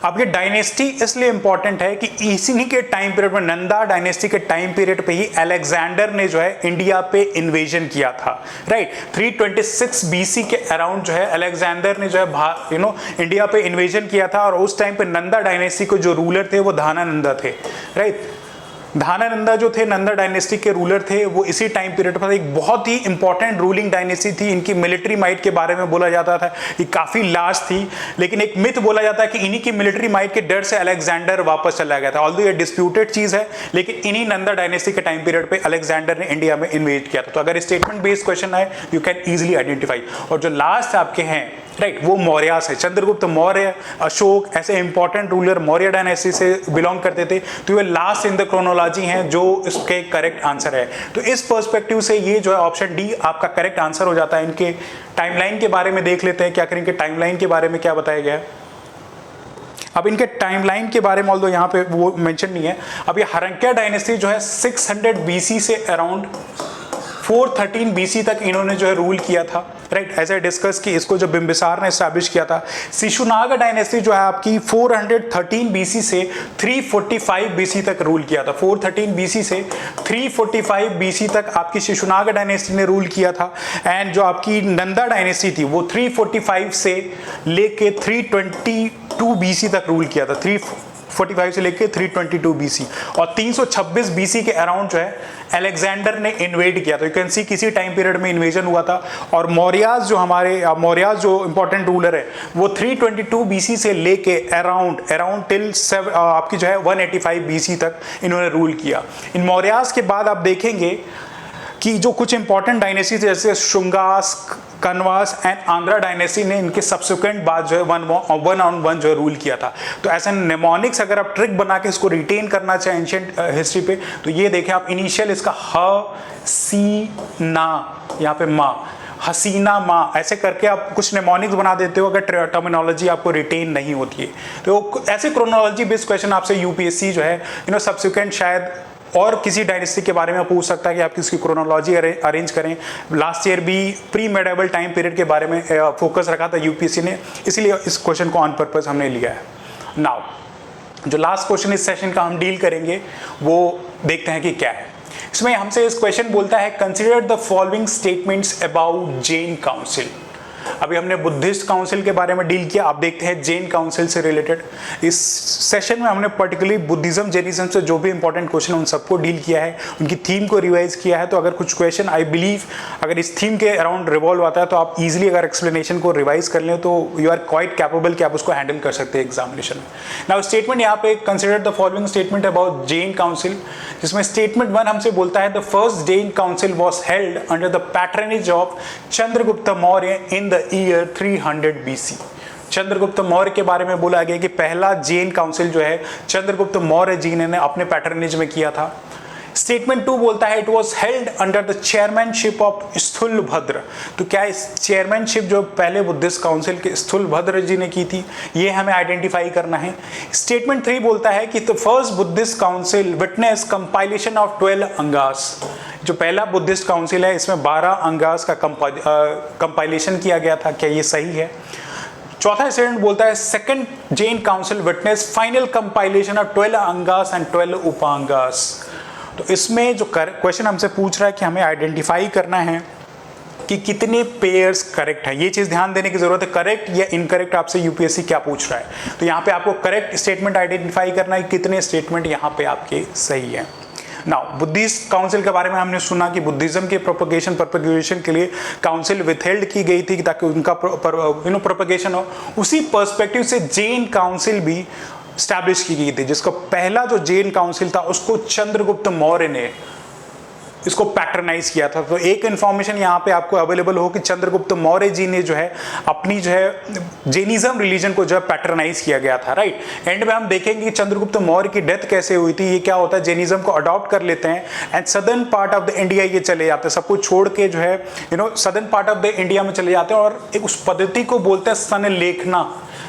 अब ये डायनेस्टी इसलिए इंपॉर्टेंट है कि इसी के टाइम पीरियड में, नंदा डायनेस्टी के टाइम पीरियड पे ही अलेक्जेंडर ने जो है इंडिया पे इन्वेजन किया था, राइट। 326 बीसी के अराउंड जो है अलेक्जेंडर ने जो है इंडिया पे इन्वेजन किया था और उस टाइम पे नंदा डायनेस्टी को जो रूलर थे वो धानानंदा थे, राइट। धानानंदा जो थे नंदा डायनेस्टी के रूलर थे, वो इसी टाइम पीरियड पर एक बहुत ही इंपॉर्टेंट रूलिंग डायनेस्टी थी। इनकी मिलिट्री माइट के बारे में बोला जाता था कि काफी लार्ज थी, लेकिन एक मिथ बोला जाता है कि इन्हीं की मिलिट्री माइट के डर से अलेक्जेंडर वापस चला गया था। ऑल्दो ये डिस्प्यूटेड चीज है, लेकिन इन्हीं नंदा डायनेस्टी के टाइम पीरियड पे अलेक्जेंडर ने इंडिया में इन्वेड किया था। तो अगर स्टेटमेंट बेस्ड क्वेश्चन है यू कैन इजिली आइडेंटिफाई। और जो लास्ट आपके हैं, राइट, वो मौर्यास है। चंद्रगुप्त मौर्य, अशोक, ऐसे इंपॉर्टेंट रूलर मौर्य डायनेस्टी से बिलोंग करते थे, तो ये लास्ट इन द क्रोनोलॉजी हैं जो इसके करेक्ट आंसर है। तो इस पर्सपेक्टिव से ये जो है ऑप्शन डी आपका करेक्ट आंसर हो जाता है। इनके टाइमलाइन के बारे में देख लेते हैं, क्या करेंगे, टाइमलाइन के बारे में क्या बताया गया है। अब इनके टाइमलाइन के बारे में ऑल्दो यहाँ पे वो मेंशन नहीं है। अब ये हरणक्या डायनेस्टी जो है 600 बीसी से अराउंड 413 बीसी तक इन्होंने जो है रूल किया था, राइट। ऐसे डिस्कस कि इसको जो बिंबिसार ने एस्टैब्लिश किया था। शिशुनागा डायनेस्टी जो है आपकी 413 बीसी से 345 बीसी तक रूल किया था। 413 बीसी से 345 बीसी तक आपकी शिशुनागा डायनेस्टी ने रूल किया था। एंड जो आपकी नंदा डायनेस्टी थी वो 345 से लेके 322 बीसी तक रूल किया था। 345 से लेके 322 बीसी और 326 बीसी के अराउंड जो है अलेक्जेंडर ने इन्वेड किया। तो यू कैन सी किसी टाइम पीरियड में इन्वेजन हुआ था। और मौर्यास जो हमारे मौर्यास जो इंपॉर्टेंट रूलर है वो 322 बीसी से लेके अराउंड टिल आपकी जो है 185 बीसी तक इन्होंने रूल किया। इन मौर्यास के बाद आप देखेंगे कि जो कुछ इंपॉर्टेंट डायनेस्टी थे जैसे शुंगास, कनवास एंड आंध्रा डायनेस्टी ने इनके सब्सिक्वेंट बाद जो है वन ऑन वन जो है रूल किया था। तो ऐसा निमोनिक्स अगर आप ट्रिक बना के इसको रिटेन करना चाहें एंशिएंट हिस्ट्री पे, तो ये देखें आप, इनिशियल इसका ह सी ना, यहाँ पे माँ, हसीना माँ, ऐसे करके आप कुछ निमोनिक्स बना देते हो अगर टर्मिनोलॉजी आपको रिटेन नहीं होती है। तो ऐसे क्रोनोलॉजी बेस्ड क्वेश्चन आपसे यूपीएससी जो है सब्सिक्वेंट शायद और किसी डायनेस्टी के बारे में पूछ सकता है कि आप किसकी क्रोनोलॉजी अरेंज करें। लास्ट ईयर भी प्री मेडिवल टाइम पीरियड के बारे में फोकस रखा था यूपीएससी ने, इसलिए इस क्वेश्चन को ऑन पर्पस हमने लिया है। नाउ जो लास्ट क्वेश्चन इस सेशन का हम डील करेंगे वो देखते हैं कि क्या है। इसमें हमसे इस क्वेश्चन बोलता है consider the following statements about Jain council. अभी हमने बुद्धिस्ट काउंसिल के बारे में डील किया, आप देखते हैं जैन काउंसिल से रिलेटेड। इस सेशन में हमने पर्टिकुलरली बुद्धिज्म जैनिज्म से जो भी इंपॉर्टेंट क्वेश्चन उन सबको डील किया है, उनकी थीम को रिवाइज किया है। तो अगर कुछ क्वेश्चन आई बिलीव अगर इस थीम के अराउंड रिवॉल्व आता है तो आप इजीली अगर एक्सप्लेनेशन को रिवाइज कर लें तो यू आर क्वाइट कैपेबल कि आप उसको हैंडल कर सकते हैं एग्जामिनेशन में। नाउ स्टेटमेंट यहाँ पे consider the following statement about Jain council, जिसमें स्टेटमेंट 1 हमसे बोलता है the first Jain council was held under the patronage of Chandragupta Maurya in the year 300 BC। Chandragupta Maurya के बारे में बोला गया कि पहला जैन काउंसिल जो है चंद्रगुप्त मौर्य जी ने अपने पैटर्नेज में किया था। स्टेटमेंट 2 बोलता है it was held under the chairmanship of Sthulabhadra. तो क्या इस चेयरमैनशिप जो पहले बुद्धिस्ट काउंसिल के स्थूलभद्र जी ने की थी, ये हमें आइडेंटिफाई करना है। स्टेटमेंट 3 बोलता है कि the first Buddhist council witness compilation of 12 angas. जो पहला बुद्धिस्ट काउंसिल है इसमें 12 अंगास का कंपाइलेशन किया गया था, क्या ये सही है? चौथा स्टेटमेंट बोलता है second Jain council witness final compilation of 12 angas and 12 उपांगास। तो इसमें जो क्वेश्चन हमसे पूछ रहा है कि हमें आइडेंटिफाई करना है कि कितने पेयर्स करेक्ट है। ये चीज ध्यान देने की जरूरत है, करेक्ट या इनकरेक्ट आपसे यूपीएससी क्या पूछ रहा है। तो यहाँ पे आपको करेक्ट स्टेटमेंट आइडेंटिफाई करना है, कितने स्टेटमेंट यहाँ पे आपके सही है। नाउ बुद्धिस्ट काउंसिल के बारे में हमने सुना कि बुद्धिज्म के प्रोपगेशन के लिए काउंसिल विथहेल्ड की गई थी ताकि उनका प्रोपगेशन हो। उसी पर्सपेक्टिव से जैन काउंसिल भी स्टैब्लिश की गई थी, जिसका पहला जो जैन काउंसिल था उसको चंद्रगुप्त मौर्य ने इसको पैटर्नाइज किया था। तो एक इंफॉर्मेशन यहाँ पे आपको अवेलेबल हो कि चंद्रगुप्त मौर्य जी ने जो है अपनी जो है जैनिज्म रिलीजन को जो है पैटर्नाइज किया गया था, राइट। एंड में हम देखेंगे कि चंद्रगुप्त मौर्य की डेथ कैसे हुई थी। ये क्या होता है, जैनिज्म को अडॉप्ट कर लेते हैं and southern part of the India ये चले जाते हैं, सब कुछ छोड़ के जो है southern part of the India में चले जाते हैं और एक उस पद्धति को बोलते हैं संलेखना,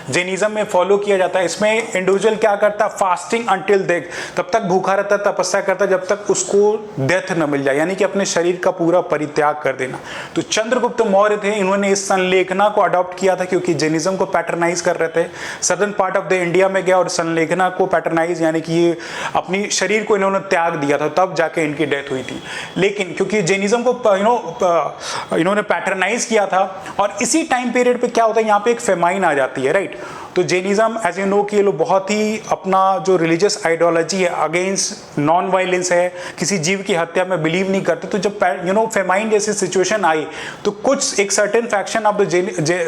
जैनिज्म में फॉलो किया जाता है। इसमें इंडिविजुअल क्या करता है, फास्टिंग अंटिल डेथ, तब तक भूखा रहता है, तपस्या करता है जब तक उसको डेथ न मिल जाए, यानी कि अपने शरीर का पूरा परित्याग कर देना। तो चंद्रगुप्त मौर्य थे, इन्होंने इस संलेखना को अडॉप्ट किया था क्योंकि जैनिज्म को पैटर्नाइज कर रहे थे। Southern part of the India में गया और संलेखना को पैटर्नाइज यानी कि ये अपनी शरीर को इन्होंने त्याग दिया था, तब जाके इनकी डेथ हुई थी। लेकिन क्योंकि जैनिज्म को इन्होंने पैटर्नाइज किया था और इसी टाइम पीरियड पे क्या होता है, यहाँ पे एक फेमाइन आ जाती है, राइट। तो जैनिज्म एज यू नो कि ये लोग बहुत ही अपना जो रिलीजियस आइडियोलॉजी है अगेंस्ट नॉन वायलेंस है, किसी जीव की हत्या में बिलीव नहीं करते। तो जब फेमाइन जैसी सिचुएशन आई तो कुछ एक certain faction of the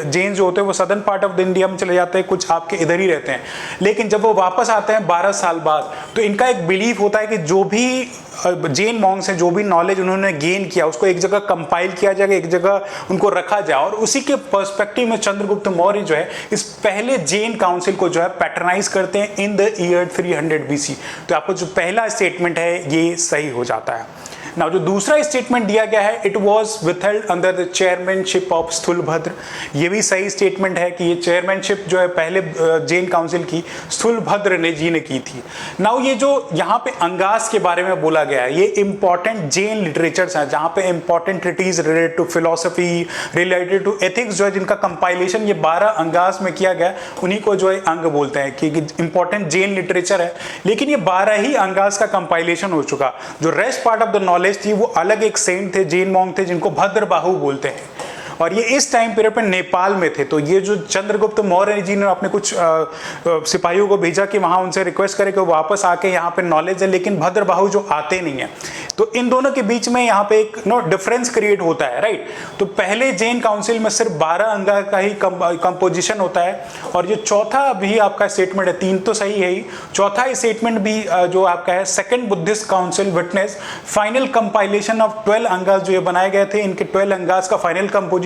Jain जो होते हैं वो southern part of the India में चले जाते हैं, कुछ आपके इधर ही रहते हैं। लेकिन जब वो वापस आते हैं 12 साल बाद तो इनका एक बिलीफ होता है कि जो भी जैन मॉन्क्स हैं, जो भी नॉलेज उन्होंने गेन किया उसको एक जगह कंपाइल किया जाएगा, एक जगह उनको रखा जाए। और उसी के पर्सपेक्टिव में चंद्रगुप्त मौर्य जो है इस पहले जैन काउंसिल को जो है पैटर्नाइज करते हैं इन द ईयर 300 BC। तो आपको जो पहला स्टेटमेंट है ये सही हो जाता है। नाउ जो दूसरा स्टेटमेंट दिया गया है it was withheld under the chairmanship of Sthulabhadra, ये भी सही स्टेटमेंट है कि ये चेयरमैनशिप जो है पहले जैन काउंसिल की स्थूलभद्र ने जी ने की थी। नाउ ये जो यहाँ पे अंगास के बारे में बोला गया है ये इंपॉर्टेंट जैन लिटरेचर्स हैं जहाँ पे important treaties related to philosophy, related to ethics जो है जिनका कंपाइलेशन ये 12 अंगास में किया गया, उन्हीं को जो है अंग बोलते हैं कि इंपॉर्टेंट जैन लिटरेचर है। लेकिन ये 12 ही अंगास का कंपाइलेशन हो चुका, जो rest part of the knowledge थी वो अलग एक सेंट थे, जैन मॉन्क थे जिनको भद्रबाहु बोलते हैं और ये इस टाइम पीरियड पे नेपाल में थे। तो ये जो चंद्रगुप्त मौर्य जी ने अपने कुछ सिपाहियों को भेजा कि वहां उनसे रिक्वेस्ट करे कि वो वापस आके यहाँ पे नॉलेज है, लेकिन भद्रबाहु जो आते नहीं है। तो इन दोनों के बीच में यहाँ पे एक डिफरेंस क्रिएट होता है, राइट। तो पहले जैन काउंसिल में सिर्फ 12 अंगा का ही कंपोजिशन होता है और जो चौथा भी आपका स्टेटमेंट है, 3 तो सही है ही, चौथा स्टेटमेंट भी जो आपका है second Buddhist council witness final compilation of 12 angas जो ये बनाए गए थे, इनके 12 अंगास का फाइनल कंपोजिशन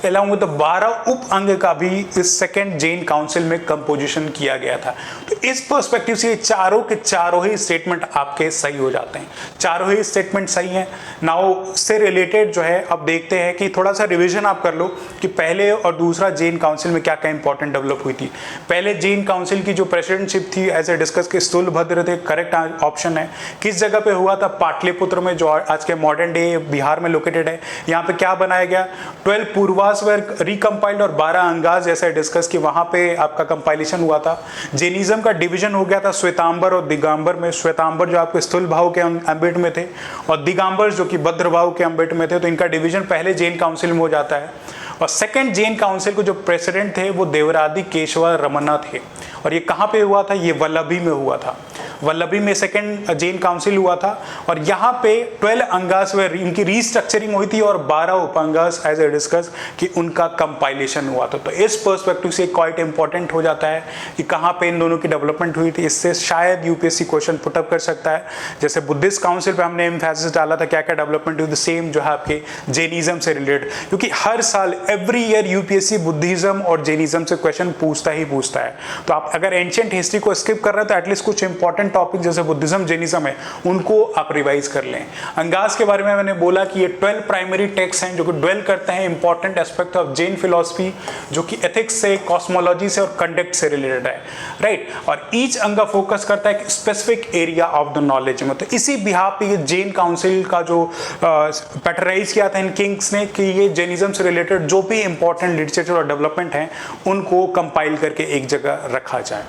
अलॉन्ग विद 12 उप अंग का भी इस सेकंड जैन काउंसिल में कंपोजिशन किया गया था। तो इस पर्सपेक्टिव से चारों के चारों ही स्टेटमेंट आपके सही हो जाते हैं, चारों ही स्टेटमेंट सही है। नाउ से रिलेटेड जो है अब देखते हैं कि थोड़ा सा रिवीजन आप कर लो कि पहले और दूसरा जैन काउंसिल में क्या क्या इंपॉर्टेंट डेवलप हुई थी। पहले जैन काउंसिल की जो प्रेसिडेंटशिप थी एज ए डिस्कस के स्थूलभद्र थे, करेक्ट ऑप्शन है। किस जगह पे हुआ था, पाटलिपुत्र में जो आज के मॉडर्न डे बिहार में लोकेटेड है। यहाँ पे क्या बनाया गया, 12 पूर्वास वर रिकम्पाइल्ड और 12 अंगास जैसा डिस्कस कि वहां पे आपका कंपाइलेशन हुआ था। जैनिज्म का डिवीजन हो गया था श्वेतांबर और दिगंबर में। श्वेतांबर जो आपके स्थूलभाव के अम्बेट में थे और दिगंबर जो कि भद्रभाव के अम्बेट में थे। तो इनका डिवीजन पहले जैन काउंसिल में हो जाता है और सेकंड जैन काउंसिल को जो प्रेसिडेंट थे वो देवरादि केशव रमन्ना थे और ये कहाँ पे हुआ था, ये वल्लभी में हुआ था। वल्लभी में सेकंड जैन काउंसिल हुआ था और यहाँ पे 12 अंगास वे इनकी रीस्ट्रक्चरिंग हुई थी और 12 उपअंगास एज ए डिस्कस कि उनका कंपाइलेशन हुआ था। तो इस पर्सपेक्टिव से क्वाइट इंपॉर्टेंट हो जाता है कि कहाँ पे इन दोनों की डेवलपमेंट हुई थी। इससे शायद यूपीएससी क्वेश्चन पुटअप कर सकता है। जैसे बुद्धिस्ट काउंसिल पे हमने एम्फेसिस डाला था क्या क्या डेवलपमेंट हुई, द सेम जो है आपके जैनिज्म से रिलेटेड, क्योंकि हर साल एवरी ईयर यूपीएससी बुद्धिज्म और जैनिज्म से क्वेश्चन पूछता ही पूछता है। तो आप अगर एंशिएंट हिस्ट्री को स्किप कर रहे हैं तो एटलीस्ट कुछ इंपॉर्टेंट टॉपिक जैसे बुद्धिज्म जैनिज्म है उनको आप रिवाइज कर लें। अंगास के बारे में मैंने बोला कि ये 12 प्राइमरी टेक्स्ट हैं जो कि ड्वेल करते हैं important aspect of Jain philosophy, जो कि एथिक्स से, कॉस्मोलॉजी से और कंडक्ट से रिलेटेड है, राइट। और ईच अंगा फोकस करता है एक specific area of the knowledge में। तो इसी बिहाफ पे ये जैन काउंसिल का जो पैटराइज किया था इन किंग्स ने कि ये जैनिज्म से रिलेटेड जो भी इंपॉर्टेंट लिटरेचर और डेवलपमेंट हैं उनको कंपाइल करके एक जगह रखा जाए।